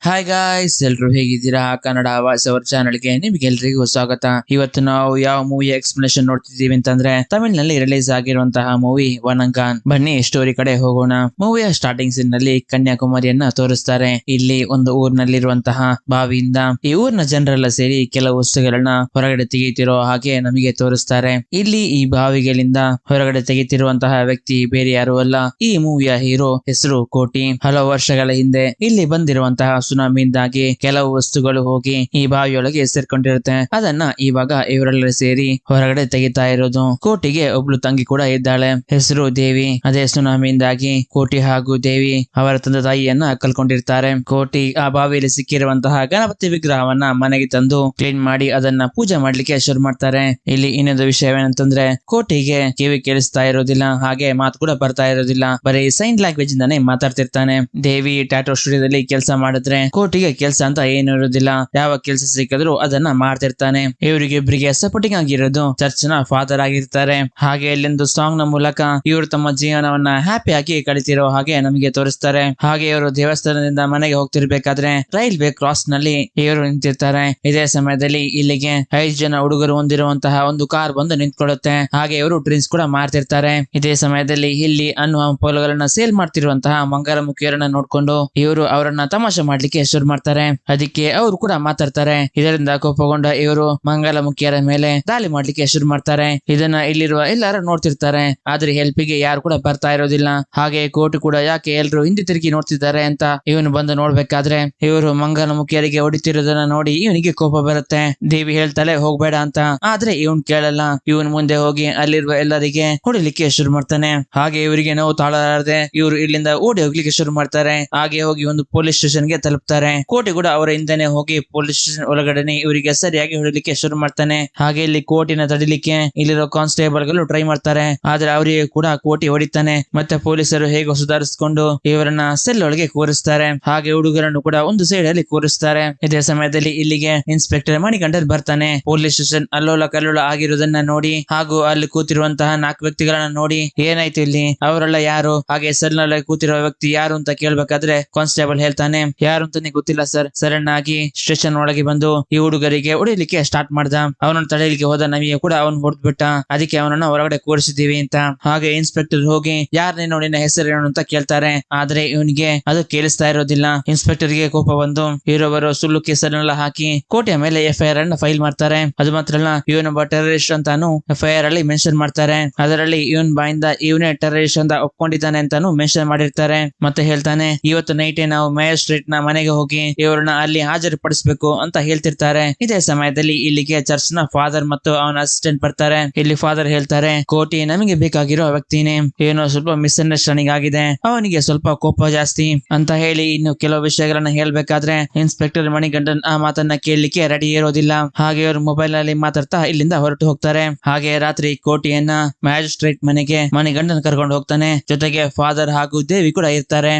Hi guys, ಎಲ್ರು ಹೇಗಿದ್ದೀರಾ? Kannada voice hour ಚಾನಲ್ಗೆ ನಿಮ್ಗೆಲ್ರಿಗೂ ಸ್ವಾಗತ. ಇವತ್ತು ನಾವು ಯಾವ ಮೂವಿ ಎಕ್ಸ್ಪ್ಲನೇಷನ್ ನೋಡ್ತಿದ್ದೀವಿ ಅಂತಂದ್ರೆ ತಮಿಳಿನಲ್ಲಿ ರಿಲೀಸ್ ಆಗಿರುವಂತಹ ಮೂವಿ ವನಂಗಾನ್. ಬನ್ನಿ ಸ್ಟೋರಿ ಕಡೆ ಹೋಗೋಣ. ಮೂವಿಯ ಸ್ಟಾರ್ಟಿಂಗ್ ಸೀನ್ ನಲ್ಲಿ ಕನ್ಯಾಕುಮಾರಿಯನ್ನ ತೋರಿಸ್ತಾರೆ. ಇಲ್ಲಿ ಒಂದು ಊರಿನಲ್ಲಿರುವಂತಹ ಬಾವಿಯಿಂದ ಈ ಊರಿನ ಜನರೆಲ್ಲ ಸೇರಿ ಕೆಲವು ವಸ್ತುಗಳನ್ನ ಹೊರಗಡೆ ತೆಗೆಯುತ್ತಿರೋ ಹಾಗೆ ನಮಗೆ ತೋರಿಸ್ತಾರೆ. ಇಲ್ಲಿ ಈ ಬಾವಿಗಳಿಂದ ಹೊರಗಡೆ ತೆಗೆಯುತ್ತಿರುವಂತಹ ವ್ಯಕ್ತಿ ಬೇರೆ ಯಾರು ಅಲ್ಲ, ಈ ಮೂವಿಯ ಹೀರೋ ಹೆಸರು ಕೋಟಿ. ಹಲವು ವರ್ಷಗಳ ಹಿಂದೆ ಇಲ್ಲಿ ಬಂದಿರುವಂತಹ ಸುನಾಮಿಯಿಂದಾಗಿ ಕೆಲವು ವಸ್ತುಗಳು ಹೋಗಿ ಈ ಬಾವಿಯೊಳಗೆ ಸೇರ್ಕೊಂಡಿರುತ್ತೆ. ಅದನ್ನ ಇವಾಗ ಇವರೆಲ್ಲ ಸೇರಿ ಹೊರಗಡೆ ತೆಗಿತಾ ಇರೋದು. ಕೋಟಿಗೆ ಒಬ್ಳು ತಂಗಿ ಕೂಡ ಇದ್ದಾಳೆ, ಹೆಸರು ದೇವಿ. ಅದೇ ಸುನಾಮಿಯಿಂದಾಗಿ ಕೋಟಿ ಹಾಗೂ ದೇವಿ ಅವರ ತಂದೆ ತಾಯಿಯನ್ನ ಕಳ್ಕೊಂಡಿರ್ತಾರೆ. ಕೋಟಿ ಆ ಬಾವಿಯಲ್ಲಿ ಸಿಕ್ಕಿರುವಂತಹ ಗಣಪತಿ ವಿಗ್ರಹವನ್ನ ಮನೆಗೆ ತಂದು ಕ್ಲೀನ್ ಮಾಡಿ ಅದನ್ನ ಪೂಜೆ ಮಾಡ್ಲಿಕ್ಕೆ ಶುರು ಮಾಡ್ತಾರೆ. ಇಲ್ಲಿ ಇನ್ನೊಂದು ವಿಷಯವೇನಂತಂದ್ರೆ ಕೋಟಿಗೆ ಕಿವಿ ಕೇಳಿಸ್ತಾ ಇರೋದಿಲ್ಲ, ಹಾಗೆ ಮಾತು ಕೂಡ ಬರ್ತಾ ಇರೋದಿಲ್ಲ, ಬರೀ ಸೈನ್ ಲ್ಯಾಂಗ್ವೇಜ್ ಇಂದಾನೆ ಮಾತಾಡ್ತಿರ್ತಾನೆ. ದೇವಿ ಟ್ಯಾಟೋ ಸ್ಟುಡಿಯೋದಲ್ಲಿ ಕೆಲಸ ಮಾಡಿದ್ರೆ ಕೋಟಿಗೆ ಕೆಲಸ ಅಂತ ಏನು ಇರೋದಿಲ್ಲ, ಯಾವ ಕೆಲಸ ಸಿಕ್ಕಿದ್ರು ಅದನ್ನ ಮಾಡ್ತಿರ್ತಾನೆ. ಇವರಿಗೆ ಇಬ್ಬರಿಗೆ ಸಪೋರ್ಟಿಂಗ್ ಆಗಿರೋದು ಚರ್ಚ್ ನ ಫಾದರ್ ಆಗಿರ್ತಾರೆ. ಹಾಗೆ ಇಲ್ಲೊಂದು ಸಾಂಗ್ ನ ಮೂಲಕ ಇವರು ತಮ್ಮ ಜೀವನವನ್ನ ಹ್ಯಾಪಿ ಆಗಿ ಕಳಿತಿರೋ ಹಾಗೆ ನಮಗೆ ತೋರಿಸ್ತಾರೆ. ಹಾಗೆ ಇವರು ದೇವಸ್ಥಾನದಿಂದ ಮನೆಗೆ ಹೋಗ್ತಿರ್ಬೇಕಾದ್ರೆ ರೈಲ್ವೆ ಕ್ರಾಸ್ ನಲ್ಲಿ ಇವರು ನಿಂತಿರ್ತಾರೆ. ಇದೇ ಸಮಯದಲ್ಲಿ ಇಲ್ಲಿಗೆ 5 ಜನ ಹುಡುಗರು ಹೊಂದಿರುವಂತಹ ಒಂದು ಕಾರ್ ಬಂದು ನಿಂತ್ಕೊಳ್ಳುತ್ತೆ. ಹಾಗೆ ಇವರು ಡ್ರಿಂಕ್ಸ್ ಕೂಡ ಮಾಡ್ತಿರ್ತಾರೆ. ಇದೇ ಸಮಯದಲ್ಲಿ ಇಲ್ಲಿ ಅನ್ನುವ ಪೋಲುಗಳನ್ನ ಸೇಲ್ ಮಾಡ್ತಿರುವಂತಹ ಮಂಗಳಮುಖಿಯರನ್ನ ನೋಡ್ಕೊಂಡು ಇವರು ಅವರನ್ನ ತಮಾಷೆ ಮಾಡ್ಲಿಕ್ಕೆ ಶುರು ಮಾಡ್ತಾರೆ. ಅದಕ್ಕೆ ಅವರು ಕೂಡ ಮಾತಾಡ್ತಾರೆ. ಇದರಿಂದ ಕೋಪಗೊಂಡ ಇವರು ಮಂಗಳಮುಖಿಯರ ಮೇಲೆ ದಾಳಿ ಮಾಡ್ಲಿಕ್ಕೆ ಶುರು ಮಾಡ್ತಾರೆ. ಇದನ್ನ ಇಲ್ಲಿರುವ ಎಲ್ಲರೂ ನೋಡ್ತಿರ್ತಾರೆ, ಆದ್ರೆ ಹೆಲ್ಪಿಗೆ ಯಾರು ಕೂಡ ಬರ್ತಾ ಇರೋದಿಲ್ಲ. ಹಾಗೆ ಕೋಟಿ ಕೂಡ ಯಾಕೆ ಎಲ್ರು ಹಿಂದೆ ತಿರುಗಿ ನೋಡ್ತಿದ್ದಾರೆ ಅಂತ ಇವನು ಬಂದು ನೋಡ್ಬೇಕಾದ್ರೆ ಇವರು ಮಂಗಳಮುಖಿಯರಿಗೆ ಹೊಡಿತಿರೋದನ್ನ ನೋಡಿ ಇವನಿಗೆ ಕೋಪ ಬರುತ್ತೆ. ದೇವಿ ಹೇಳ್ತಾಳೆ ಹೋಗ್ಬೇಡ ಅಂತ, ಆದ್ರೆ ಇವನ್ ಕೇಳಲ್ಲ. ಇವನ್ ಮುಂದೆ ಹೋಗಿ ಅಲ್ಲಿರುವ ಎಲ್ಲರಿಗೆ ಹೊಡಿಲಿಕ್ಕೆ ಶುರು ಮಾಡ್ತಾನೆ. ಹಾಗೆ ಇವರಿಗೆ ನೋವು ತಾಳಲಾರದೆ ಇವರು ಇಲ್ಲಿಂದ ಓಡಿ ಹೋಗ್ಲಿಕ್ಕೆ ಶುರು ಮಾಡ್ತಾರೆ. ಹಾಗೆ ಹೋಗಿ ಒಂದು ಪೊಲೀಸ್ ಸ್ಟೇಷನ್ ಗೆ ತಲುಪ್ತಾರೆ. ಕೋಟಿ ಕೂಡ ಅವರ ಹಿಂದೆನೆ ಹೋಗಿ ಪೊಲೀಸ್ ಸ್ಟೇಷನ್ ಒಳಗಡೆ ಇವರಿಗೆ ಸರಿಯಾಗಿ ಹೊಡಿಲಿಕ್ಕೆ ಶುರು ಮಾಡ್ತಾನೆ. ಹಾಗೆ ಇಲ್ಲಿ ಕೋಟಿನ ತಡಿಲಿಕ್ಕೆ ಇಲ್ಲಿರೋ ಕಾನ್ಸ್ಟೇಬಲ್ ಗಳು ಟ್ರೈ ಮಾಡ್ತಾರೆ, ಆದ್ರೆ ಅವರಿಗೆ ಕೂಡ ಕೋಟಿ ಹೊಡಿತಾನೆ. ಮತ್ತೆ ಪೊಲೀಸರು ಹೇಗೋ ಸುಧಾರಿಸಿಕೊಂಡು ಇವರನ್ನ ಸೆಲ್ ಒಳಗೆ ಕೂರಿಸ್ತಾರೆ. ಹಾಗೆ ಹುಡುಗರನ್ನು ಕೂಡ ಒಂದು ಸೈಡ್ ಅಲ್ಲಿ ಕೂರಿಸ್ತಾರೆ. ಇದೇ ಸಮಯದಲ್ಲಿ ಇಲ್ಲಿಗೆ ಇನ್ಸ್ಪೆಕ್ಟರ್ ಮಣಿಕಂಠನ್ ಬರ್ತಾನೆ. ಪೊಲೀಸ್ ಸ್ಟೇಷನ್ ಅಲ್ಲೋಲ ಕಲ್ಲೋಲ ಆಗಿರುವುದನ್ನ ನೋಡಿ ಹಾಗೂ ಅಲ್ಲಿ ಕೂತಿರುವಂತಹ 4 ವ್ಯಕ್ತಿಗಳನ್ನ ನೋಡಿ ಏನಾಯ್ತು ಇಲ್ಲಿ, ಅವರೆಲ್ಲ ಯಾರು, ಹಾಗೆ ಸೆಲ್ ನಲ್ಲಿ ಕೂತಿರೋ ವ್ಯಕ್ತಿ ಯಾರು ಅಂತ ಕೇಳ್ಬೇಕಾದ್ರೆ ಕಾನ್ಸ್ಟೇಬಲ್ ಹೇಳ್ತಾನೆ ಯಾರು ಅಂತಾನೆ ಗೊತ್ತಿಲ್ಲ ಸರ್. ಸಡನ್ ಆಗಿ ಸ್ಟೇಷನ್ ಒಳಗೆ ಬಂದು ಈ ಹುಡುಗರಿಗೆ ಹೊಡಿಲಿಕ್ಕೆ ಸ್ಟಾರ್ಟ್ ಮಾಡ್ದ. ಅವನನ್ನು ತಡೆಯಲಿಕ್ಕೆ ಹೋದ ನಮಗೆ ಕೂಡ ಅವನು ಹೊಡೆದ್ಬಿಟ್ಟ, ಅದಕ್ಕೆ ಅವನನ್ನ ಹೊರಗಡೆ ಕೂರಿಸಿದೀವಿ ಅಂತ. ಹಾಗೆ ಇನ್ಸ್ಪೆಕ್ಟರ್ ಹೋಗಿ ಯಾರನ್ನೇನೋ ನಿನ್ನ ಹೆಸರೇನು ಅಂತ ಕೇಳ್ತಾರೆ, ಆದ್ರೆ ಇವನಿಗೆ ಅದು ಕೇಳಿಸ್ತಾ ಇರೋದಿಲ್ಲ. ಇನ್ಸ್ಪೆಕ್ಟರ್ ಗೆ ಕೋಪ ಬಂದು ಇರೋವರು ಸುಳ್ಳು ಕೇಸನ್ನೆಲ್ಲ ಹಾಕಿ ಕೋಟೆಯ ಮೇಲೆ FIR ಅನ್ನ ಫೈಲ್ ಮಾಡ್ತಾರೆ. ಅದು ಮಾತ್ರ ಅಲ್ಲ, ಇವನೊಬ್ಬ ಟೆರರಿಸ್ಟ್ ಅಂತಾನು FIR ಅಲ್ಲಿ ಮೆನ್ಷನ್ ಮಾಡ್ತಾರೆ. ಅದರಲ್ಲಿ ಇವನ್ ಬಾಯಿಂದ ಇವನೇ ಟೆರರಿಸ್ಟ್ ಅಂತ ಒಪ್ಕೊಂಡಿದ್ದಾನೆ ಅಂತಾನು ಮೆನ್ಷನ್ ಮಾಡಿರ್ತಾರೆ. ಮತ್ತೆ ಹೇಳ್ತಾನೆ ಇವತ್ತು ನೈಟೇ ನಾವು ಮ್ಯಾಜಿಸ್ಟ್ರೇಟ್ ನ ಮನೆಗೆ ಹೋಗಿ ಇವರನ್ನ ಅಲ್ಲಿ ಹಾಜರುಪಡಿಸಬೇಕು ಅಂತ ಹೇಳ್ತಿರ್ತಾರೆ. ಇದೇ ಸಮಯದಲ್ಲಿ ಇಲ್ಲಿಗೆ ಚರ್ಚ್ ನ ಫಾದರ್ ಮತ್ತು ಅವನ ಅಸಿಸ್ಟೆಂಟ್ ಬರ್ತಾರೆ. ಇಲ್ಲಿ ಫಾದರ್ ಹೇಳ್ತಾರೆ ಕೋಟಿ ನಮಗೆ ಬೇಕಾಗಿರೋ ವ್ಯಕ್ತಿನೇ, ಏನೋ ಸ್ವಲ್ಪ ಮಿಸ್ಅಂಡರ್ಸ್ಟ್ಯಾಂಡಿಂಗ್ ಆಗಿದೆ, ಅವನಿಗೆ ಸ್ವಲ್ಪ ಕೋಪ ಜಾಸ್ತಿ ಅಂತ ಹೇಳಿ ಇನ್ನು ಕೆಲವು ವಿಷಯಗಳನ್ನ ಹೇಳ್ಬೇಕಾದ್ರೆ ಇನ್ಸ್ಪೆಕ್ಟರ್ ಮಣಿಕಂಠನ್ ಆ ಮಾತನ್ನ ಕೇಳಲಿಕ್ಕೆ ರೆಡಿ ಇರೋದಿಲ್ಲ. ಹಾಗೆ ಅವರು ಮೊಬೈಲ್ ನಲ್ಲಿ ಮಾತಾಡ್ತಾ ಇಲ್ಲಿಂದ ಹೊರಟು ಹೋಗ್ತಾರೆ. ಹಾಗೆ ರಾತ್ರಿ ಕೋಟಿಯನ್ನ ಮ್ಯಾಜಿಸ್ಟ್ರೇಟ್ ಮನೆಗೆ ಮಣಿಕಂಠನ್ ಕರ್ಕೊಂಡು ಹೋಗ್ತಾನೆ. ಜೊತೆಗೆ ಫಾದರ್ ಹಾಗೂ ದೇವಿ ಕೂಡ ಇರ್ತಾರೆ.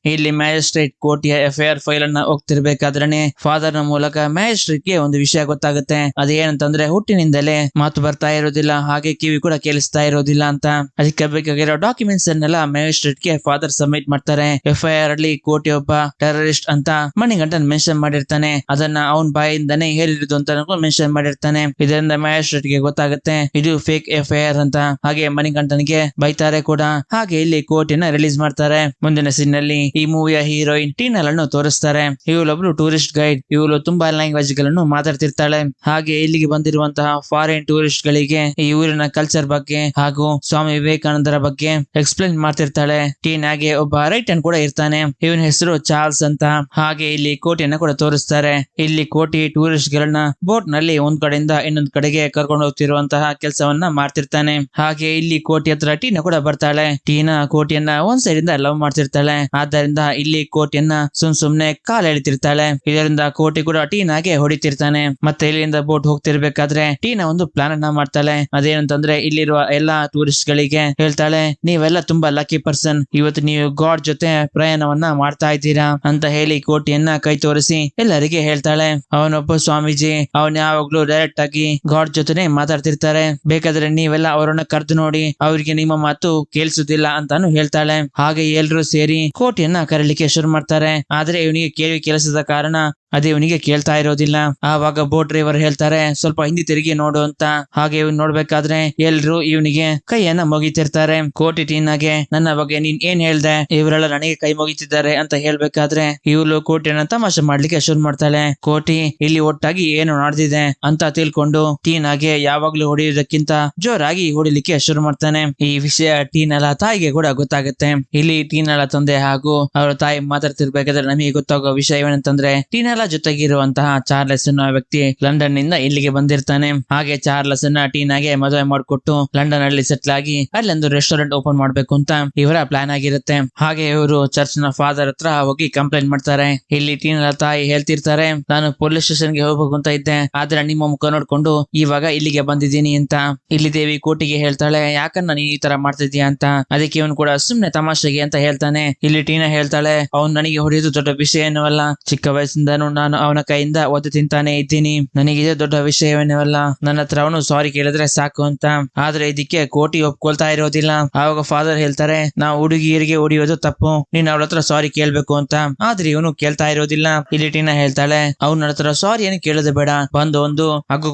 ಇಲ್ಲಿ ಮ್ಯಾಜಿಸ್ಟ್ರೇಟ್ ಕೋಟಿಯ FIR ಫೈಲ್ ಅನ್ನ ಹೋಗ್ತಿರ್ಬೇಕಾದ್ರೆ ಫಾದರ್ ನ ಮೂಲಕ ಮ್ಯಾಜಿಸ್ಟ್ರೇಟ್ ಗೆ ಒಂದು ವಿಷಯ ಗೊತ್ತಾಗುತ್ತೆ. ಅದೇನಂತಂದ್ರೆ ಹುಟ್ಟಿನಿಂದಲೇ ಮಾತು ಬರ್ತಾ ಇರೋದಿಲ್ಲ, ಹಾಗೆ ಕಿವಿ ಕೂಡ ಕೇಳಿಸ್ತಾ ಇರೋದಿಲ್ಲ ಅಂತ. ಅದಕ್ಕೆ ಬೇಕಾಗಿರೋ ಡಾಕ್ಯುಮೆಂಟ್ಸ್ ಅನ್ನೆಲ್ಲ ಮ್ಯಾಜಿಸ್ಟ್ರೇಟ್ ಗೆ ಫಾದರ್ ಸಬ್ಮಿಟ್ ಮಾಡ್ತಾರೆ. FIR ಅಲ್ಲಿ ಕೋಟಿ ಒಬ್ಬ ಟೆರರಿಸ್ಟ್ ಅಂತ ಮಣಿಕಂಠನ್ ಮೆನ್ಷನ್ ಮಾಡಿರ್ತಾನೆ, ಅದನ್ನ ಅವನ್ ಬಾಯಿಂದಾನೇ ಹೇಳಿರೋದು ಅಂತ ಮೆನ್ಷನ್ ಮಾಡಿರ್ತಾನೆ. ಇದರಿಂದ ಮ್ಯಾಜಿಸ್ಟ್ರೇಟ್ ಗೆ ಗೊತ್ತಾಗುತ್ತೆ ಇದು ಫೇಕ್ FIR ಅಂತ. ಹಾಗೆ ಮಣಿಕಂಠನ್ಗೆ ಬೈತಾರೆ ಕೂಡ. ಹಾಗೆ ಇಲ್ಲಿ ಕೋಟಿನ ರಿಲೀಸ್ ಮಾಡ್ತಾರೆ. ಮುಂದಿನ ಸೀನ್ ನಲ್ಲಿ ಈ ಮೂವಿಯ ಹೀರೋಯಿನ್ ಟೀನಲ್ ತೋರಿಸ್ತಾರೆ. ಇವಳೊಬ್ಳು ಟೂರಿಸ್ಟ್ ಗೈಡ್, ಇವಳು ತುಂಬಾ ಲ್ಯಾಂಗ್ವೇಜ್ ಗಳನ್ನು ಮಾತಾಡ್ತಿರ್ತಾಳೆ. ಹಾಗೆ ಇಲ್ಲಿಗೆ ಬಂದಿರುವಂತಹ ಫಾರಿನ್ ಟೂರಿಸ್ಟ್ ಗಳಿಗೆ ಈ ಊರಿನ ಕಲ್ಚರ್ ಬಗ್ಗೆ ಹಾಗೂ ಸ್ವಾಮಿ ವಿವೇಕಾನಂದರ ಬಗ್ಗೆ ಎಕ್ಸ್ಪ್ಲೇನ್ ಮಾಡ್ತಿರ್ತಾಳೆ. ಟೀನಾಗೆ ಒಬ್ಬ ರೈಟ್ ಹ್ಯಾಂಡ್ ಕೂಡ ಇರ್ತಾನೆ, ಇವನ ಹೆಸರು ಚಾರ್ಲ್ಸ್ ಅಂತ. ಹಾಗೆ ಇಲ್ಲಿ ಕೋಟಿಯನ್ನ ಕೂಡ ತೋರಿಸ್ತಾರೆ. ಇಲ್ಲಿ ಕೋಟಿ ಟೂರಿಸ್ಟ್ ಗಳನ್ನ ಬೋಟ್ ನಲ್ಲಿ ಒಂದ್ ಕಡೆಯಿಂದ ಇನ್ನೊಂದ್ ಕಡೆಗೆ ಕರ್ಕೊಂಡು ಹೋಗ್ತಿರುವಂತಹ ಕೆಲಸವನ್ನ ಮಾಡ್ತಿರ್ತಾನೆ. ಹಾಗೆ ಇಲ್ಲಿ ಕೋಟಿ ಹತ್ರ ಟೀನಾ ಕೂಡ ಬರ್ತಾಳೆ. ಟೀನಾ ಕೋಟಿಯನ್ನ ಒಂದ್ ಸೈಡ್ ಇಂದ ಲವ್ ಮಾಡ್ತಿರ್ತಾಳೆ. ಆದ್ದರಿಂದ ಇಲ್ಲಿ ಕೋಟಿಯನ್ನ ಸುಮ್ನೆ ಕಾಲ್ ಎಳಿತಿರ್ತಾಳೆ. ಇದರಿಂದ ಕೋಟಿ ಕೂಡ ಟೀನಾಗೆ ಹೊಡಿತಿರ್ತಾನೆ. ಮತ್ತೆ ಇಲ್ಲಿಂದ ಬೋಟ್ ಹೋಗ್ತಿರ್ಬೇಕಾದ್ರೆ ಟೀನಾ ಒಂದು ಪ್ಲಾನ್ ಅನ್ನ ಮಾಡ್ತಾಳೆ. ಅದೇನಂತಂದ್ರೆ ಇಲ್ಲಿರುವ ಎಲ್ಲಾ ಟೂರಿಸ್ಟ್ ಗಳಿಗೆ ಹೇಳ್ತಾಳೆ ನೀವೆಲ್ಲ ತುಂಬಾ ಲಕ್ಕಿ ಪರ್ಸನ್, ಇವತ್ತು ನೀವು ಗಾಡ್ ಜೊತೆ ಪ್ರಯಾಣವನ್ನ ಮಾಡ್ತಾ ಇದ್ದೀರಾ ಅಂತ ಹೇಳಿ ಕೋಟಿಯನ್ನ ಕೈ ತೋರಿಸಿ ಎಲ್ಲರಿಗೆ ಹೇಳ್ತಾಳೆ. ಅವನೊಬ್ಬ ಸ್ವಾಮೀಜಿ, ಅವನ್ ಯಾವಾಗ್ಲೂ ಡೈರೆಕ್ಟ್ ಆಗಿ ಗಾಡ್ ಜೊತೆನೆ ಮಾತಾಡ್ತಿರ್ತಾರೆ, ಬೇಕಾದ್ರೆ ನೀವೆಲ್ಲ ಅವರನ್ನ ಕರೆದು ನೋಡಿ, ಅವರಿಗೆ ನಿಮ್ಮ ಮಾತು ಕೇಳಿಸುದಿಲ್ಲ ಅಂತಾನು ಹೇಳ್ತಾಳೆ. ಹಾಗೆ ಎಲ್ರು ಸೇರಿ ಕೋಟಿಯನ್ನ ಕೋಟಿಯನ್ನ ಕರೀಲಿಕ್ಕೆ ಶುರು ಮಾಡ್ತಾರೆ. ಆದ್ರೆ ಇವನಿಗೆ ಕೆಲಸದ ಕಾರಣ ಅದೇ ಇವನಿಗೆ ಕೇಳ್ತಾ ಇರೋದಿಲ್ಲ. ಆವಾಗ ಬೋಟ್ ಡ್ರೈವರ್ ಹೇಳ್ತಾರೆ ಸ್ವಲ್ಪ ಹಿಂದಿ ತಿರುಗಿ ನೋಡು ಅಂತ. ಹಾಗೆ ಇವ್ನು ನೋಡ್ಬೇಕಾದ್ರೆ ಎಲ್ರು ಇವನಿಗೆ ಕೈಯನ್ನ ಮುಗಿತಿರ್ತಾರೆ. ಕೋಟಿ ಟೀನಾಗೆ ನನ್ನ ಬಗ್ಗೆ ನೀನ್ ಏನ್ ಹೇಳ್ದೆ, ಇವರೆಲ್ಲ ನನಗೆ ಕೈ ಮುಗಿತಿದ್ದಾರೆ ಅಂತ ಹೇಳ್ಬೇಕಾದ್ರೆ ಇವಳು ಕೋಟಿಯನ್ನ ತಮಾಷೆ ಮಾಡ್ಲಿಕ್ಕೆ ಶುರು ಮಾಡ್ತಾಳೆ. ಕೋಟಿ ಇಲ್ಲಿ ಒಟ್ಟಾಗಿ ಏನು ನಡೆದಿದೆ ಅಂತ ತಿಳ್ಕೊಂಡು ಟೀನಾಗೆ ಯಾವಾಗ್ಲೂ ಹೊಡೆಯುವುದಕ್ಕಿಂತ ಜೋರಾಗಿ ಹೊಡಿಲಿಕ್ಕೆ ಶುರು ಮಾಡ್ತಾನೆ. ಈ ವಿಷಯ ಟೀನಲ ತಾಯಿಗೆ ಕೂಡ ಗೊತ್ತಾಗುತ್ತೆ. ಇಲ್ಲಿ ಟೀನಲ ತಂದೆ ಹಾಗೂ ಅವರ ತಾಯಿ ಮಾತಾಡ್ತಿರ್ಬೇಕಾದ್ರೆ ನಮಗೆ ಗೊತ್ತಾಗೋ ವಿಷಯ ಏನಂತಂದ್ರೆ ಟೀನಲ ಜೊತೆಗಿರುವಂತಹ ಚಾರ್ಲೆಸ್ ಅನ್ನೋ ವ್ಯಕ್ತಿ ಲಂಡನ್ ನಿಂದ ಇಲ್ಲಿಗೆ ಬಂದಿರ್ತಾನೆ. ಹಾಗೆ ಚಾರ್ಲೆಸ್ ಅನ್ನ ಟೀನಾಗೆ ಮದುವೆ ಮಾಡಿಕೊಟ್ಟು ಲಂಡನ್ ಅಲ್ಲಿ ಸೆಟ್ಲ್ ಆಗಿ ಅಲ್ಲೊಂದು ರೆಸ್ಟೋರೆಂಟ್ ಓಪನ್ ಮಾಡ್ಬೇಕು ಅಂತ ಇವರ ಪ್ಲಾನ್ ಆಗಿರುತ್ತೆ. ಹಾಗೆ ಇವರು ಚರ್ಚ್ ನ ಫಾದರ್ ಹತ್ರ ಹೋಗಿ ಕಂಪ್ಲೇಂಟ್ ಮಾಡ್ತಾರೆ. ಇಲ್ಲಿ ಟೀನಲ ತಾಯಿ ಹೇಳ್ತಿರ್ತಾರೆ ನಾನು ಪೊಲೀಸ್ ಸ್ಟೇಷನ್ ಗೆ ಹೋಗ್ಬೇಕು ಅಂತ ಇದ್ದೆ, ಆದ್ರೆ ನಿಮ್ಮ ಮುಖ ನೋಡ್ಕೊಂಡು ಇವಾಗ ಇಲ್ಲಿಗೆ ಬಂದಿದ್ದೀನಿ ಅಂತ. ಇಲ್ಲಿ ದೇವಿ ಕೋಟಿಗೆ ಹೇಳ್ತಾಳೆ ಯಾಕನ್ನ ನೀನ್ ಈ ತರ ಮಾಡ್ತಿದ್ಯಾ ಅಂತ. ಅದಕ್ಕೆ ಇವನು ಕೂಡ ಸುಮ್ನೆ ತಮಾಷೆಗೆ ಅಂತ ಹೇಳ್ತಾನೆ. ಇಲ್ಲಿ ಟೀನಾ ಹೇಳ್ತಾಳೆ ಅವ್ನು ನನಗೆ ಹೊಡೆಯೋದು ದೊಡ್ಡ ವಿಷಯ ಏನೂ ಅಲ್ಲ, ಚಿಕ್ಕ ವಯಸ್ಸಿಂದನೂ ನಾನು ಅವನ ಕೈಯಿಂದ ಒದ್ದು ತಿಂತಾನೆ ಇದ್ದೀನಿ, ನನಗಿದೆ ದೊಡ್ಡ ವಿಷಯವೇನವಲ್ಲ, ನನ್ನ ಹತ್ರ ಅವನು ಸಾರಿ ಕೇಳಿದ್ರೆ ಸಾಕು ಅಂತ. ಆದ್ರೆ ಇದಕ್ಕೆ ಕೋಟಿ ಒಪ್ಕೊಳ್ತಾ ಇರೋದಿಲ್ಲ. ಆವಾಗ ಫಾದರ್ ಹೇಳ್ತಾರೆ ನಾವು ಹುಡುಗಿಯರಿಗೆ ಹೊಡಿಯೋದು ತಪ್ಪು, ನೀನ್ ಅವಳ ಹತ್ರ ಸಾರಿ ಕೇಳ್ಬೇಕು ಅಂತ. ಆದ್ರೆ ಇವನು ಕೇಳ್ತಾ ಇರೋದಿಲ್ಲ. ಇಲ್ಲಿ ಟೀನಾ ಹೇಳ್ತಾಳೆ ಅವ್ನ ನನ್ನ ಹತ್ರ ಸಾರಿ ಏನು ಕೇಳೋದು ಬೇಡ, ಬಂದು ಒಂದು ಹಗ್ಗು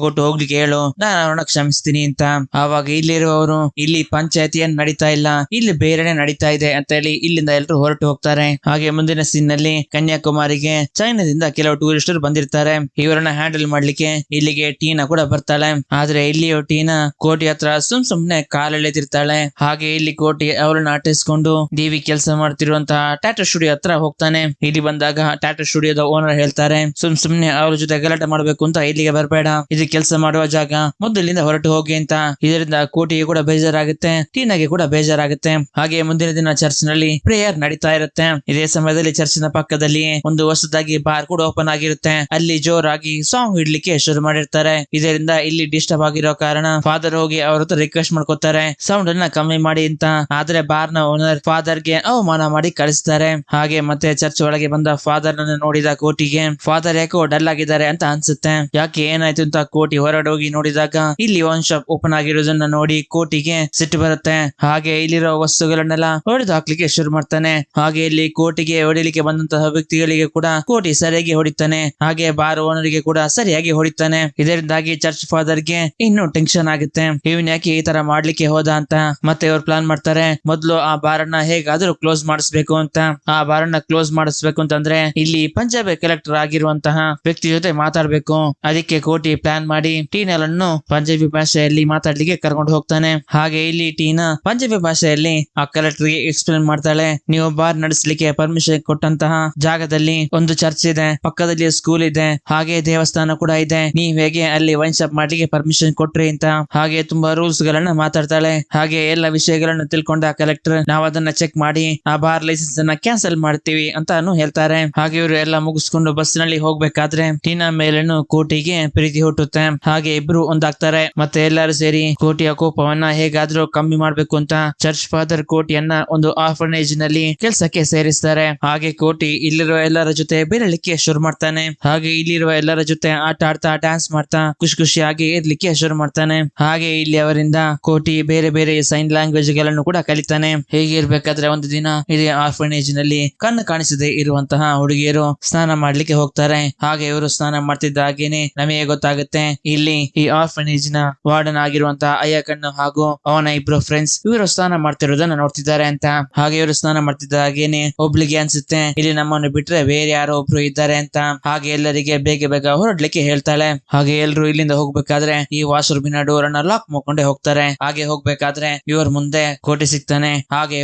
ಕೊಟ್ಟು ಹೋಗ್ಲಿಕ್ಕೆ ಹೇಳು, ನಾನು ಅವನ ಕ್ಷಮಿಸ್ತೀನಿ ಅಂತ. ಆವಾಗ ಇಲ್ಲಿರುವವರು ಇಲ್ಲಿ ಪಂಚಾಯತಿ ಏನ್ ನಡೀತಾ ಇಲ್ಲ, ಇಲ್ಲಿ ಬೇರೆನೆ ನಡೀತಾ ಇದೆ ಅಂತ ಹೇಳಿ ಇಲ್ಲಿಂದ ಎಲ್ಲರೂ ಹೊರಟು ಹೋಗ್ತಾರೆ. ಹಾಗೆ ಮುಂದಿನ ಸೀನ್ ನಲ್ಲಿ ಕನ್ಯಾಕುಮಾರಿಗೆ ಚೈನಾದಿಂದ ಕೆಲವು ಟೂರಿಸ್ಟರು ಬಂದಿರ್ತಾರೆ. ಇವರನ್ನ ಹ್ಯಾಂಡಲ್ ಮಾಡ್ಲಿಕ್ಕೆ ಇಲ್ಲಿಗೆ ಟೀನಾ ಕೂಡ ಬರ್ತಾಳೆ. ಆದ್ರೆ ಇಲ್ಲಿಯೋ ಟೀನಾ ಕೋಟಿ ಹತ್ರ ಸುಮ್ನೆ ಕಾಲೆಳೆದಿರ್ತಾಳೆ. ಹಾಗೆ ಇಲ್ಲಿ ಕೋಟಿ ಅವಳನ್ನ ಅಟ್ಟಿಸ್ಕೊಂಡು ದೇವಿ ಕೆಲಸ ಮಾಡ್ತಿರುವಂತಹ ಟ್ಯಾಟೂ ಸ್ಟುಡಿಯೋ ಹತ್ರ ಹೋಗ್ತಾನೆ. ಇಲ್ಲಿ ಬಂದಾಗ ಟ್ಯಾಟೂ ಸ್ಟುಡಿಯೋದ ಓನರ್ ಹೇಳ್ತಾರೆ ಸುಮ್ನೆ ಅವ್ರ ಜೊತೆ ಗಲಾಟೆ ಮಾಡ್ಬೇಕು ಅಂತ ಇಲ್ಲಿಗೆ ಬರಬೇಡ, ಇದು ಕೆಲಸ ಮಾಡುವ ಜಾಗ, ಮೊದಲಿಂದ ಹೊರಟು ಹೋಗಿ ಅಂತ. ಇದರಿಂದ ಕೋಟಿಗೆ ಕೂಡ ಬೇಜಾರಾಗುತ್ತೆ, ಟೀನಾಗೆ ಕೂಡ ಬೇಜಾರಾಗುತ್ತೆ. ಹಾಗೆ ಮುಂದಿನ ದಿನ ಚರ್ಚ್ ನಲ್ಲಿ ಪ್ರೇಯರ್ ನಡೀತಾ ಇರುತ್ತೆ. ಇದೇ ಸಮಯದಲ್ಲಿ ಚರ್ಚಿನ ಪಕ್ಕದಲ್ಲಿ ಒಂದು ಹೊಸದಾಗಿ ಬಾರ್ ಕೂಡ ಓಪನ್ ಆಗಿರುತ್ತೆ. ಅಲ್ಲಿ ಜೋರಾಗಿ ಸಾಂಗ್ ಇಡ್ಲಿಕ್ಕೆ ಶುರು ಮಾಡಿರ್ತಾರೆ. ಇದರಿಂದ ಇಲ್ಲಿ ಡಿಸ್ಟರ್ಬ್ ಆಗಿರೋ ಕಾರಣ ಫಾದರ್ ಹೋಗಿ ಅವ್ರ ಹತ್ರ ರಿಕ್ವೆಸ್ಟ್ ಮಾಡ್ಕೋತಾರೆ ಸೌಂಡ್ ಅನ್ನ ಕಮ್ಮಿ ಮಾಡಿ ಅಂತ. ಆದ್ರೆ ಬಾರ್ ನ ಓನರ್ ಫಾದರ್ ಗೆ ಅವಮಾನ ಮಾಡಿ ಕಳಿಸ್ತಾರೆ. ಹಾಗೆ ಮತ್ತೆ ಚರ್ಚ್ ಒಳಗೆ ಬಂದ ಫಾದರ್ ನನ್ನ ನೋಡಿದ ಕೋಟಿಗೆ ಫಾದರ್ ಯಾಕೋ ಡಲ್ ಆಗಿದ್ದಾರೆ ಅಂತ ಅನ್ಸುತ್ತೆ. ಯಾಕೆ ಏನಾಯ್ತು ಅಂತ ಕೋಟಿ ಹೊರಡೆ ಹೋಗಿ ನೋಡಿದಾಗ ಇಲ್ಲಿ ಒನ್ ಶಾಪ್ ಓಪನ್ ಆಗಿರೋದನ್ನ ನೋಡಿ ಕೋಟಿಗೆ ಸಿಟ್ಟು ಬರುತ್ತೆ. ಹಾಗೆ ಇಲ್ಲಿರೋ ವಸ್ತುಗಳನ್ನೆಲ್ಲ ಹೊಡೆದು ಹಾಕ್ಲಿಕ್ಕೆ ಶುರು ಮಾಡ್ತಾನೆ. ಹಾಗೆ ಇಲ್ಲಿ ಕೋಟಿಗೆ ಹೊಡಿಲಿಕ್ಕೆ ಬಂದಂತಹ ವ್ಯಕ್ತಿಗಳಿಗೆ ಕೂಡ ಕೋಟಿ ಸರಿಯಾಗಿ ಹೊಡಿತಾನೆ. ಹಾಗೆ ಬಾರ್ ಓನರ್ಗೆ ಕೂಡ ಸರಿಯಾಗಿ ಹೊಡಿತಾನೆ. ಇದರಿಂದಾಗಿ ಚರ್ಚ್ ಫಾದರ್ ಗೆ ಇನ್ನೂ ಟೆನ್ಷನ್ ಆಗುತ್ತೆ, ಇವನ್ ಯಾಕೆ ಈ ತರ ಮಾಡ್ಲಿಕ್ಕೆ ಹೋದ ಅಂತ. ಮತ್ತೆ ಇವ್ರು ಪ್ಲಾನ್ ಮಾಡ್ತಾರೆ ಮೊದ್ಲು ಆ ಬಾರ್ ಅನ್ನ ಹೇಗಾದ್ರೂ ಕ್ಲೋಸ್ ಮಾಡಿಸ್ಬೇಕು ಅಂತ. ಆ ಬಾರ್ ಅನ್ನ ಕ್ಲೋಸ್ ಮಾಡಿಸ್ಬೇಕು ಅಂತಂದ್ರೆ ಇಲ್ಲಿ ಪಂಜಾಬಿ ಕಲೆಕ್ಟರ್ ಆಗಿರುವಂತಹ ವ್ಯಕ್ತಿ ಜೊತೆ ಮಾತಾಡ್ಬೇಕು. ಅದಕ್ಕೆ ಕೋಟಿ ಪ್ಲಾನ್ ಮಾಡಿ ಟೀನಲನ್ನು ಪಂಜಾಬಿ ಭಾಷೆಯಲ್ಲಿ ಮಾತಾಡ್ಲಿಕ್ಕೆ ಕರ್ಕೊಂಡು ಹೋಗ್ತಾನೆ. ಹಾಗೆ ಇಲ್ಲಿ ಟೀನಾ ಪಂಜಾಬಿ ಭಾಷೆಯಲ್ಲಿ ಆ ಕಲೆಕ್ಟರ್ ಗೆ ಎಕ್ಸ್ಪ್ಲೇನ್ ಮಾಡ್ತಾಳೆ ನೀವು ಬಾರ್ ನಡೆಸಲಿಕ್ಕೆ ಪರ್ಮಿಷನ್ ಕೊಟ್ಟಂತಹ ಜಾಗದಲ್ಲಿ ಒಂದು ಚರ್ಚ್ ಇದೆ, ಪಕ್ಕದಲ್ಲಿ ಸ್ಕೂಲ್ ಇದೆ, ಹಾಗೆ ದೇವಸ್ಥಾನ ಕೂಡ ಇದೆ, ನೀವ್ ಹೇಗೆ ಅಲ್ಲಿ ವೈನ್ ಶಾಪ್ ಮಾಡ್ಲಿಕ್ಕೆ ಪರ್ಮಿಷನ್ ಕೊಟ್ರಿ ಅಂತ. ಹಾಗೆ ತುಂಬಾ ರೂಲ್ಸ್ ಗಳನ್ನ ಮಾತಾಡ್ತಾಳೆ. ಹಾಗೆ ಎಲ್ಲ ವಿಷಯಗಳನ್ನು ತಿಳ್ಕೊಂಡ ಕಲೆಕ್ಟರ್ ನಾವು ಅದನ್ನ ಚೆಕ್ ಮಾಡಿ ಆ ಬಾರ್ ಲೈಸೆನ್ಸ್ ಅನ್ನ ಕ್ಯಾನ್ಸಲ್ ಮಾಡ್ತೀವಿ ಅಂತಾನು ಹೇಳ್ತಾರೆ. ಹಾಗೆ ಇವರು ಎಲ್ಲ ಮುಗಿಸ್ಕೊಂಡು ಬಸ್ ನಲ್ಲಿ ಹೋಗ್ಬೇಕಾದ್ರೆ ಟೀನಾ ಮೇಲೇನು ಕೋಟಿಗೆ ಪ್ರೀತಿ ಹುಟ್ಟುತ್ತೆ. ಹಾಗೆ ಇಬ್ರು ಒಂದಾಗ್ತಾರೆ. ಮತ್ತೆ ಎಲ್ಲರೂ ಸೇರಿ ಕೋಟಿಯ ಕೋಪವನ್ನ ಹೇಗಾದ್ರೂ ಕಮ್ಮಿ ಮಾಡ್ಬೇಕು ಅಂತ ಚರ್ಚ್ ಫಾದರ್ ಕೋಟಿಯನ್ನ ಒಂದು ಆರ್ಫನೇಜ್ ನಲ್ಲಿ ಕೆಲಸಕ್ಕೆ ಸೇರಿಸ್ತಾರೆ. ಹಾಗೆ ಕೋಟಿ ಇಲ್ಲಿರುವ ಎಲ್ಲರ ಜೊತೆ ಬೆರಳಿಕ್ಕೆ ಶುರು ಮಾಡ್ತಾನೆ. ಹಾಗೆ ಇಲ್ಲಿರುವ ಎಲ್ಲರ ಜೊತೆ ಆಟ ಆಡ್ತಾ ಡ್ಯಾನ್ಸ್ ಮಾಡ್ತಾ ಖುಷಿಯಾಗಿ ಇರ್ಲಿಕ್ಕೆ ಶುರು ಮಾಡ್ತಾನೆ. ಹಾಗೆ ಇಲ್ಲಿ ಅವರಿಂದ ಕೋಟಿ ಬೇರೆ ಬೇರೆ ಸೈನ್ ಲ್ಯಾಂಗ್ವೇಜ್ ಗಳನ್ನು ಕೂಡ ಕಲಿತಾನೆ. ಹೇಗೆ ಇರ್ಬೇಕಾದ್ರೆ ಒಂದು ದಿನ ಇದೇ ಆರ್ಫನೇಜ್ ನಲ್ಲಿ ಕಣ್ಣು ಕಾಣಿಸದೆ ಇರುವಂತಹ ಹುಡುಗಿಯರು ಸ್ನಾನ ಮಾಡ್ಲಿಕ್ಕೆ ಹೋಗ್ತಾರೆ. ಹಾಗೆ ಇವರು ಸ್ನಾನ ಮಾಡ್ತಿದ್ದ ಹಾಗೇನೆ ನಮಗೆ ಗೊತ್ತಾಗುತ್ತೆ ಇಲ್ಲಿ ಈ ಆರ್ಫನೇಜ್ ನ ವಾರ್ಡನ್ ಆಗಿರುವಂತಹ ಅಯ್ಯಕಣ್ಣು ಹಾಗೂ ಅವನ ಇಬ್ರು ಫ್ರೆಂಡ್ಸ್ ಇವರು ಸ್ನಾನ ಮಾಡ್ತಿರೋದನ್ನ ನೋಡ್ತಿದ್ದಾರೆ ಅಂತ. ಹಾಗೆ ಇವರು ಸ್ನಾನ ಮಾಡ್ತಿದ್ದ ಹಾಗೇನೆ ಒಬ್ಳಿಗೆ ಅನ್ಸುತ್ತೆ ಇಲ್ಲಿ ನಮ್ಮನ್ನು ಬಿಟ್ರೆ ಬೇರೆ ಯಾರೋ ಒಬ್ರು ಇದ್ದಾರೆ ಅಂತ. ಹಾಗೆ ಎಲ್ಲರಿಗೆ ಬೇಗ ಬೇಗ ಹೊರಡ್ಲಿಕ್ಕೆ ಹೇಳ್ತಾಳೆ. ಹಾಗೆ ಎಲ್ರು ಇಲ್ಲಿಂದ ಹೋಗ್ಬೇಕಾದ್ರೆ ಈ ವಾಶ್ರೂಮಿನ ಡೋರ್ ಅನ್ನ ಲಾಕ್ ಮಾಡ್ಕೊಂಡೆ ಹೋಗ್ತಾರೆ. ಹಾಗೆ ಹೋಗ್ಬೇಕಾದ್ರೆ ಇವ್ರ ಮುಂದೆ ಕೋಟಿ ಸಿಗ್ತಾನೆ. ಹಾಗೆ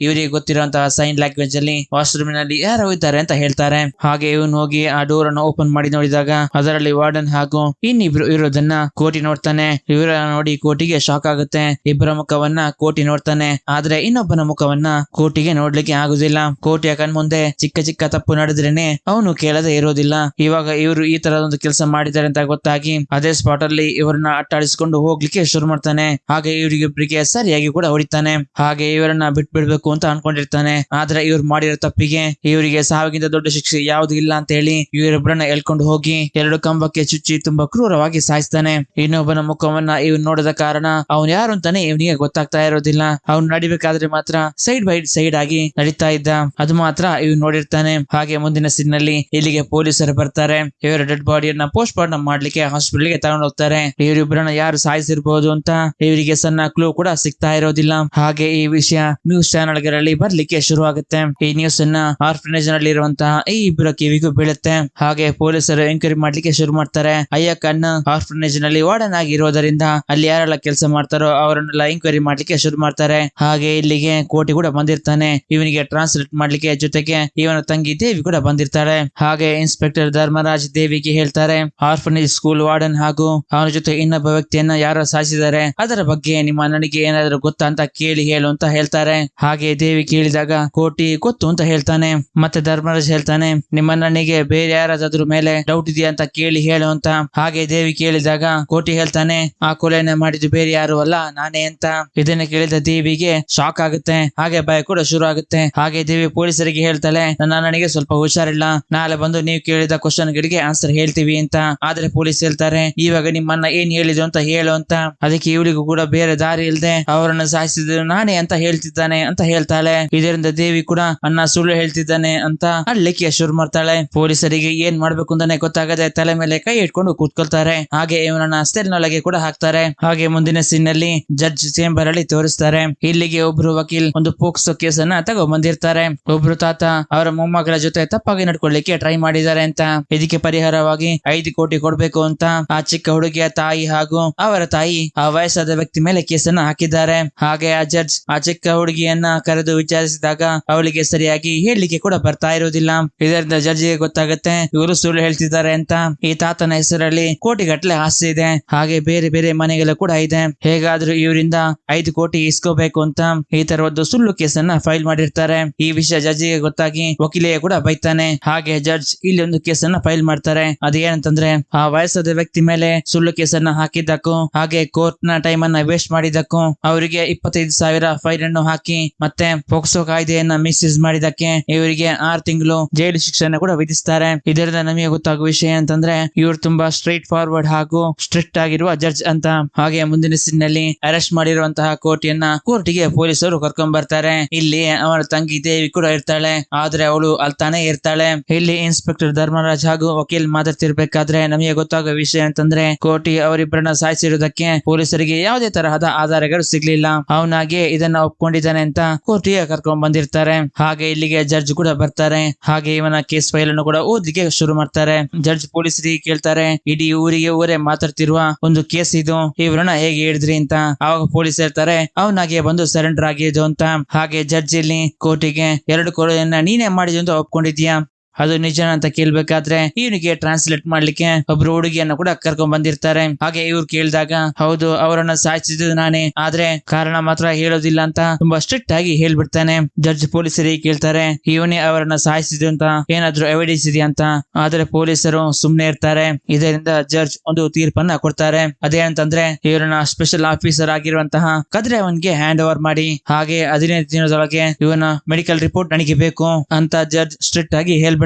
ಇವರಿಗೆ ಗೊತ್ತಿರುವಂತಹ ಸೈನ್ ಲ್ಯಾಂಗ್ವೇಜ್ ಅಲ್ಲಿ ವಾಶ್ರೂಮಿನಲ್ಲಿ ಯಾರೋ ಇದ್ದಾರೆ ಅಂತ ಹೇಳ್ತಾರೆ. ಹಾಗೆ ಇವನು ಹೋಗಿ ಆ ಡೋರ್ ಅನ್ನು ಓಪನ್ ಮಾಡಿ ನೋಡಿದಾಗ ಅದರಲ್ಲಿ ವಾರ್ಡನ್ ಹಾಗೂ ಇನ್ನಿಬ್ರು ಇರೋದನ್ನ ಕೋಟಿ ನೋಡ್ತಾನೆ. ಇವರ ನೋಡಿ ಕೋಟಿಗೆ ಶಾಕ್ ಆಗುತ್ತೆ. ಇಬ್ಬರ ಮುಖವನ್ನ ಕೋಟಿ ನೋಡ್ತಾನೆ, ಆದ್ರೆ ಇನ್ನೊಬ್ಬನ ಮುಖವನ್ನ ಕೋಟಿಗೆ ನೋಡ್ಲಿಕ್ಕೆ ಆಗುದಿಲ್ಲ. ಕೋಟಿಯ ಕಣ್ಮುಂದೆ ಚಿಕ್ಕ ಚಿಕ್ಕ ತಪ್ಪು ನಡೆದ್ರೇನೆ ಅವನು ಕೇಳದೆ ಇರೋದಿಲ್ಲ. ಇವಾಗ ಇವರು ಈ ತರದ ಒಂದು ಕೆಲಸ ಮಾಡಿದ್ದಾರೆ ಅಂತ ಗೊತ್ತಾಗಿ ಅದೇ ಸ್ಪಾಟ್ ಅಲ್ಲಿ ಇವರನ್ನ ಅಟ್ಟಾಡಿಸಿಕೊಂಡು ಹೋಗ್ಲಿಕ್ಕೆ ಶುರು ಮಾಡ್ತಾನೆ. ಹಾಗೆ ಇವರಿಗಿಬ್ಬರಿಗೆ ಸರಿಯಾಗಿ ಕೂಡ ಹೊಡಿತಾನೆ. ಹಾಗೆ ಇವರನ್ನ ಬಿಟ್ಬಿಡ್ಬೇಕು ಅಂತ ಅನ್ಕೊಂಡಿರ್ತಾನೆ. ಆದ್ರೆ ಇವ್ರು ಮಾಡಿರೋ ತಪ್ಪಿಗೆ ಇವರಿಗೆ ಸಾವಿಗಿಂತ ದೊಡ್ಡ ಶಿಕ್ಷೆ ಯಾವ್ದು ಇಲ್ಲ ಅಂತ ಹೇಳಿ ಇವರಿಬ್ಬರನ್ನ ಎಳ್ಕೊಂಡು ಹೋಗಿ 2 ಕಂಬಕ್ಕೆ ಚುಚ್ಚಿ ತುಂಬಾ ಕ್ರೂರವಾಗಿ ಸಾಯಿಸ್ತಾನೆ. ಇನ್ನೊಬ್ಬನ ಮುಖವನ್ನ ಇವ್ ನೋಡಿದ ಕಾರಣ ಅವನ್ ಯಾರು ಅಂತಾನೆ ಇವನಿಗೆ ಗೊತ್ತಾಗ್ತಾ ಇರೋದಿಲ್ಲ. ಅವ್ನು ನಡಿಬೇಕಾದ್ರೆ ಮಾತ್ರ ಸೈಡ್ ಬೈ ಸೈಡ್ ಆಗಿ ನಡೀತಾ ಇದ್ದ, ಅದು ಮಾತ್ರ ಇವ್ ನೋಡಿರ್ತಾನೆ. ಹಾಗೆ ಮುಂದಿನ ಸೀನ್ ನಲ್ಲಿ ಇಲ್ಲಿಗೆ ಪೊಲೀಸರು ಬರ್ತಾರೆ. ಇವರ ಡೆಡ್ ಬಾಡಿಯನ್ನ ಪೋಸ್ಟ್ ಮಾರ್ಟಮ್ ಮಾಡ್ಲಿಕ್ಕೆ ಹಾಸ್ಪಿಟಲ್ ಗೆ ತಗೊಂಡು ಹೋಗ್ತಾರೆ. ಇವರಿಬ್ಬರನ್ನ ಯಾರು ಸಾಯಿಸಿರ್ಬೋದು ಅಂತ ಇವರಿಗೆ ಸಣ್ಣ ಕ್ಲೂ ಕೂಡ ಸಿಗ್ತಾ ಇರೋದಿಲ್ಲ. ಹಾಗೆ ಈ ವಿಷಯ ನ್ಯೂಸ್ ಚಾನೆಲ್ ಗಳಲ್ಲಿ ಬರ್ಲಿಕ್ಕೆ ಶುರು ಆಗುತ್ತೆ. ಈ ನ್ಯೂಸ್ ಅನ್ನ ಆರ್ಫನೇಜ್ ನಲ್ಲಿ ಇರುವಂತಹ ಈ ಇಬ್ಬರ ಕಿವಿಗೂ ಬೀಳುತ್ತೆ. ಹಾಗೆ ಪೊಲೀಸರು ಎಂಕ್ವೈರಿ ಮಾಡ್ಲಿಕ್ಕೆ ಶುರು ಮಾಡ್ತಾರೆ. ಅಯ್ಯಕ್ಕನ್ನ ಆರ್ಫನೇಜ್ ನಲ್ಲಿ ವಾರ್ಡನ್ ಆಗಿರೋದರಿಂದ ಅಲ್ಲಿ ಯಾರೆಲ್ಲ ಕೆಲಸ ಮಾಡ್ತಾರೋ ಅವರನ್ನೆಲ್ಲ ಎಂಕ್ವೈರಿ ಮಾಡ್ಲಿಕ್ಕೆ ಶುರು ಮಾಡ್ತಾರೆ. ಹಾಗೆ ಇಲ್ಲಿಗೆ ಕೋಟಿ ಕೂಡ ಬಂದಿರ್ತಾನೆ. ಇವನಿಗೆ ಟ್ರಾನ್ಸ್ಲೇಟ್ ಮಾಡ್ಲಿಕ್ಕೆ, ಜೊತೆಗೆ ಇವನ ತಂಗಿ ದೇವಿ ಕೂಡ ಬಂದಿರ್ತಾಳೆ. ಹಾಗೆ ಇನ್ಸ್ಪೆಕ್ಟರ್ ಧರ್ಮರಾಜ್ ದೇವಿಗೆ ಹೇಳ್ತಾರೆ, ಆರ್ಫನೇಜ್ ಸ್ಕೂಲ್ ವಾರ್ಡನ್ ಹಾಗೂ ಅವನ ಜೊತೆ ಇನ್ನೊಬ್ಬ ವ್ಯಕ್ತಿಯನ್ನ ಯಾರು ಸಾಯಿಸಿದ್ದಾರೆ ಅದರ ಬಗ್ಗೆ ನಿಮ್ಮ ಅಣ್ಣನಿಗೆ ಏನಾದ್ರು ಗೊತ್ತಾ ಅಂತ ಕೇಳಿ ಹೇಳು ಅಂತ ಹೇಳ್ತಾರೆ. ಹಾಗೆ ದೇವಿ ಕೇಳಿದಾಗ ಕೋಟಿ ಗೊತ್ತು ಅಂತ ಹೇಳ್ತಾನೆ. ಮತ್ತೆ ಧರ್ಮರಾಜ್ ಹೇಳ್ತಾನೆ, ನಿಮ್ಮ ಅಣ್ಣನಿಗೆ ಬೇರೆ ಯಾರಾದ್ರೂ ಮೇಲೆ ಡೌಟ್ ಇದೆಯಾ ಅಂತ ಕೇಳಿ ಹೇಳು ಅಂತ. ಹಾಗೆ ದೇವಿ ಕೇಳಿದಾಗ ಕೋಟಿ ಹೇಳ್ತಾನೆ, ಆ ಕೊಲೆಯನ್ನ ಮಾಡಿದ್ದು ಬೇರೆ ಯಾರು ಅಲ್ಲ ನಾನೇ ಅಂತ. ಇದನ್ನ ಕೇಳಿದ ದೇವಿಗೆ ಶಾಕ್ ಆಗುತ್ತೆ. ಹಾಗೆ ಭಯ ಕೂಡ ಶುರು ಆಗುತ್ತೆ. ಹಾಗೆ ದೇವಿ ಪೊಲೀಸರಿಗೆ ಹೇಳ್ತಾಳೆ, ನನ್ನ ಅಣ್ಣನಿಗೆ ಸ್ವಲ್ಪ ಹುಷಾರಿಲ್ಲ, ನಾಳೆ ಬಂದು ನೀವು ಕೇಳಿದ ಕ್ವಶನ್ ಗಳಿಗೆ ಆನ್ಸರ್ ಹೇಳ್ತೀವಿ ಅಂತ. ಆದ್ರೆ ಪೊಲೀಸ್ ಹೇಳ್ತಾರೆ, ಇವಾಗ ನಿಮ್ಮನ್ನ ಏನ್ ಹೇಳಿದ್ರು ಅಂತ ಹೇಳು ಅಂತ. ಅದಕ್ಕೆ ಇವಳಿಗೂ ಕೂಡ ಬೇರೆ ದಾರಿ ಇಲ್ಲದೆ ಅವರನ್ನ ಸಾಯಿಸಿದ್ರು ನಾನೇ ಅಂತ ಹೇಳ್ತಿದ್ದಾನೆ ಅಂತ ಹೇಳ್ತಾಳೆ. ಇದರಿಂದ ದೇವಿ ಕೂಡ ಅಣ್ಣ ಸುಳ್ಳು ಹೇಳ್ತಿದ್ದಾನೆ ಅಂತ ಅಳ್ಳಿಕ್ಕೆ ಶುರು ಮಾಡ್ತಾಳೆ. ಪೊಲೀಸರಿಗೆ ಏನ್ ಮಾಡ್ಬೇಕು ಅಂತಾನೆ ಗೊತ್ತಾಗದೆ ತಲೆ ಮೇಲೆ ಕೈ ಇಟ್ಕೊಂಡು ಕೂತ್ಕೊಳ್ತಾರೆ. ಹಾಗೆ ಇವನನ್ನ ಸೆಲ್ನೊಳಗೆ ಕೂಡ ಹಾಕ್ತಾರೆ. ಹಾಗೆ ಮುಂದಿನ ಸೀನ್ ನಲ್ಲಿ ಜಡ್ಜ್ ಚೇಂಬರ್ ಅಲ್ಲಿ ತೋರಿಸ್ತಾರೆ. ಇಲ್ಲಿಗೆ ಒಬ್ರು ವಕೀಲ್ ಒಂದು ಪೋಕ್ಸೋ ಕೇಸನ್ನ ತಗೋ ಬಂದಿರ್ತಾರೆ. ಒಬ್ರು ತಾತ ಅವರ ಮೊಮ್ಮಗಳ ಜೊತೆ ತಪ್ಪಾಗಿ ನಡ್ಕೊಳ್ಳಿಕ್ಕೆ ಟ್ರೈ ಮಾಡಿದ್ದಾರೆ ಅಂತ. ಇದಕ್ಕೆ ಪರಿಹಾರವಾಗಿ 5 ಕೋಟಿ ಕೊಡ್ಬೇಕು ಅಂತ ಆ ಚಿಕ್ಕ ಹುಡುಗಿಯ ತಾಯಿ ಹಾಗೂ ಅವರ ತಾಯಿ ಆ ವಯಸ್ಸಾದ ವ್ಯಕ್ತಿ ಮೇಲೆ ಕೇಸನ್ನ ಹಾಕಿದ್ದಾರೆ. ಹಾಗೆ ಆ ಜಡ್ಜ್ ಆ ಚಿಕ್ಕ ಹುಡುಗಿಯನ್ನ ಕರೆದು ವಿಚಾರಿಸಿದಾಗ ಅವಳಿಗೆ ಸರಿಯಾಗಿ ಹೇಳಲಿಕ್ಕೆ ಕೂಡ ಬರ್ತಾ ಇರೋದಿಲ್ಲ. ಇದರಿಂದ ಜಡ್ಜಿಗೆ ಗೊತ್ತಾಗುತ್ತೆ ಇವರು ಸುಳ್ಳು ಹೇಳ್ತಿದ್ದಾರೆ ಅಂತ. ಈ ತಾತನ ಹೆಸರಲ್ಲಿ ಕೋಟಿಗಟ್ಟಲೆ ಆಸ್ತಿ ಇದೆ. ಹಾಗೆ ಬೇರೆ ಬೇರೆ ಮನೆಗಳು ಕೂಡ ಇದೆ. ಹೇಗಾದ್ರೂ ಇವರಿಂದ 5 ಕೋಟಿ ಇಸ್ಕೋಬೇಕು ಅಂತ ಈ ತರ ಒಂದು ಸುಳ್ಳು ಕೇಸನ್ನ ಫೈಲ್ ಮಾಡಿರ್ತಾರೆ. ಈ ವಿಷಯ ಜಡ್ಜಿಗೆ ಗೊತ್ತಾಗಿ ವಕೀಲಿಗೆ ಕೂಡ ಬೈತಾನೆ. ಹಾಗೆ ಜಡ್ಜ್ ಇಲ್ಲಿ ಒಂದು ಕೇಸನ್ನ ಫೈಲ್ ಮಾಡ್ತಾರೆ. ಅದೇನಂತಂದ್ರೆ ಆ ವಯಸ್ಸಾದ ವ್ಯಕ್ತಿ ಮೇಲೆ ಸುಳ್ಳು ಕೇಸನ್ನ ಹಾಕಿದ್ದಕ್ಕೂ ಹಾಗೆ ಕೋರ್ಟ್ ನ ಟೈಮ್ ಅನ್ನ ವೇಸ್ಟ್ ಮಾಡಿದ್ದಕ್ಕೂ ಅವರಿಗೆ 25,000 ಫೈನ್ ಅನ್ನು ಹಾಕಿ ಮತ್ತೆ ಪೋಕ್ಸೋ ಕಾಯ್ದೆಯನ್ನ ಮಿಸ್ಯೂಸ್ ಮಾಡಿದಕ್ಕೆ ಇವರಿಗೆ 6 ತಿಂಗಳು ಜೈಲು ಶಿಕ್ಷೆಯನ್ನು ಕೂಡ ವಿಧಿಸ್ತಾರೆ. ಇದರಿಂದ ನಮಗೆ ಗೊತ್ತಾಗುವ ವಿಷಯ ಅಂತಂದ್ರೆ ಇವರು ತುಂಬಾ ಸ್ಟ್ರೈಟ್ ಫಾರ್ವರ್ಡ್ ಹಾಗೂ ಸ್ಟ್ರಿಕ್ಟ್ ಆಗಿರುವ ಜಡ್ಜ್ ಅಂತ. ಹಾಗೆ ಮುಂದಿನ ಸೀನ್ ನಲ್ಲಿ ಅರೆಸ್ಟ್ ಮಾಡಿರುವಂತಹ ಕೋಟಿಯನ್ನ ಕೋರ್ಟಿಗೆ ಪೊಲೀಸರು ಕರ್ಕೊಂಡ್ ಬರ್ತಾರೆ. ಇಲ್ಲಿ ಅವರ ತಂಗಿ ದೇವಿ ಕೂಡ ಇರ್ತಾಳೆ. ಆದ್ರೆ ಅವಳು ಅಲ್ತಾನೆ ಇರ್ತಾಳೆ. ಇಲ್ಲಿ ಇನ್ಸ್ಪೆಕ್ಟರ್ ಧರ್ಮರಾಜ್ ಹಾಗೂ ವಕೀಲ್ ಮಾತಾಡ್ತಿರ್ಬೇಕಾದ್ರೆ ನಮಗೆ ಗೊತ್ತಾಗುವ ವಿಷಯ ಅಂತಂದ್ರೆ ಕೋಟಿ ಅವರಿಬ್ಬರನ್ನ ಸಾಯಿಸಿರುವುದಕ್ಕೆ ಪೊಲೀಸರಿಗೆ ಯಾವುದೇ ತರಹದ ಆಧಾರಗಳು ಸಿಗ್ಲಿಲ್ಲ. ಅವನಾಗೆ ಇದನ್ನ ಒಪ್ಕೊಂಡಿದ್ದಾನೆ ಅಂತ ಕೋರ್ಟಿಗೆ ಕರ್ಕೊಂಡ್ ಬಂದಿರ್ತಾರೆ. ಹಾಗೆ ಇಲ್ಲಿಗೆ ಜಡ್ಜ್ ಕೂಡ ಬರ್ತಾರೆ. ಹಾಗೆ ಇವನ ಕೇಸ್ ಫೈಲ್ ಅನ್ನು ಕೂಡ ಓದ್ಲಿಕ್ಕೆ ಶುರು ಮಾಡ್ತಾರೆ. ಜಡ್ಜ್ ಪೊಲೀಸರಿಗೆ ಕೇಳ್ತಾರೆ, ಇಡೀ ಊರಿಗೆ ಊರೇ ಮಾತಾಡ್ತಿರುವ ಒಂದು ಕೇಸ್ ಇದು, ಇವ್ರನ್ನ ಹೇಗೆ ಹಿಡಿದ್ರಿ ಅಂತ. ಅವಾಗ ಪೊಲೀಸ್ ಹೇಳ್ತಾರೆ, ಅವನಾಗೆ ಬಂದು ಸರೆಂಡರ್ ಆಗಿದ್ದು ಅಂತ. ಹಾಗೆ ಜಡ್ಜ್ ಇಲ್ಲಿ ಕೋರ್ಟಿಗೆ 2 ಕೊಲೆಯನ್ನ ನೀನೇ ಮಾಡಿದ್ದು ಅಂತ ಒಪ್ಕೊಂಡಿದ್ಯಾ, ಅದು ನಿಜನ ಅಂತ ಕೇಳ್ಬೇಕಾದ್ರೆ ಇವನಿಗೆ ಟ್ರಾನ್ಸ್ಲೇಟ್ ಮಾಡ್ಲಿಕ್ಕೆ ಒಬ್ರು ಹುಡುಗಿಯನ್ನ ಕೂಡ ಕರ್ಕೊಂಡ್ ಬಂದಿರ್ತಾರೆ. ಹಾಗೆ ಇವ್ರು ಕೇಳಿದಾಗ ಹೌದು ಅವರನ್ನ ಸಾಯಿಸಿದ್ದು ನಾನೇ, ಆದ್ರೆ ಕಾರಣ ಮಾತ್ರ ಹೇಳೋದಿಲ್ಲ ಅಂತ ತುಂಬಾ ಸ್ಟ್ರಿಕ್ಟ್ ಆಗಿ ಹೇಳ್ಬಿಡ್ತಾನೆ. ಜಡ್ಜ್ ಪೊಲೀಸರಿಗೆ ಕೇಳ್ತಾರೆ, ಇವನೇ ಅವರನ್ನ ಸಾಯಿಸಿದ್ದು ಅಂತ ಏನಾದ್ರೂ ಎವಿಡೆನ್ಸ್ ಇದೆಯಾ ಅಂತ. ಆದ್ರೆ ಪೊಲೀಸರು ಸುಮ್ನೆ ಇರ್ತಾರೆ. ಇದರಿಂದ ಜಡ್ಜ್ ಒಂದು ತೀರ್ಪನ್ನ ಕೊಡ್ತಾರೆ. ಅದೇನಂತಂದ್ರೆ ಇವರನ್ನ ಸ್ಪೆಷಲ್ ಆಫೀಸರ್ ಆಗಿರುವಂತಹ ಕದ್ರೆವನ್ಗೆ ಹ್ಯಾಂಡ್ ಓವರ್ ಮಾಡಿ, ಹಾಗೆ 15 ದಿನದೊಳಗೆ ಇವನ ಮೆಡಿಕಲ್ ರಿಪೋರ್ಟ್ ನನಗೆ ಬೇಕು ಅಂತ ಜಡ್ಜ್ ಸ್ಟ್ರಿಕ್ಟ್ ಆಗಿ ಹೇಳ್ಬಿಡ್ತಾರೆ.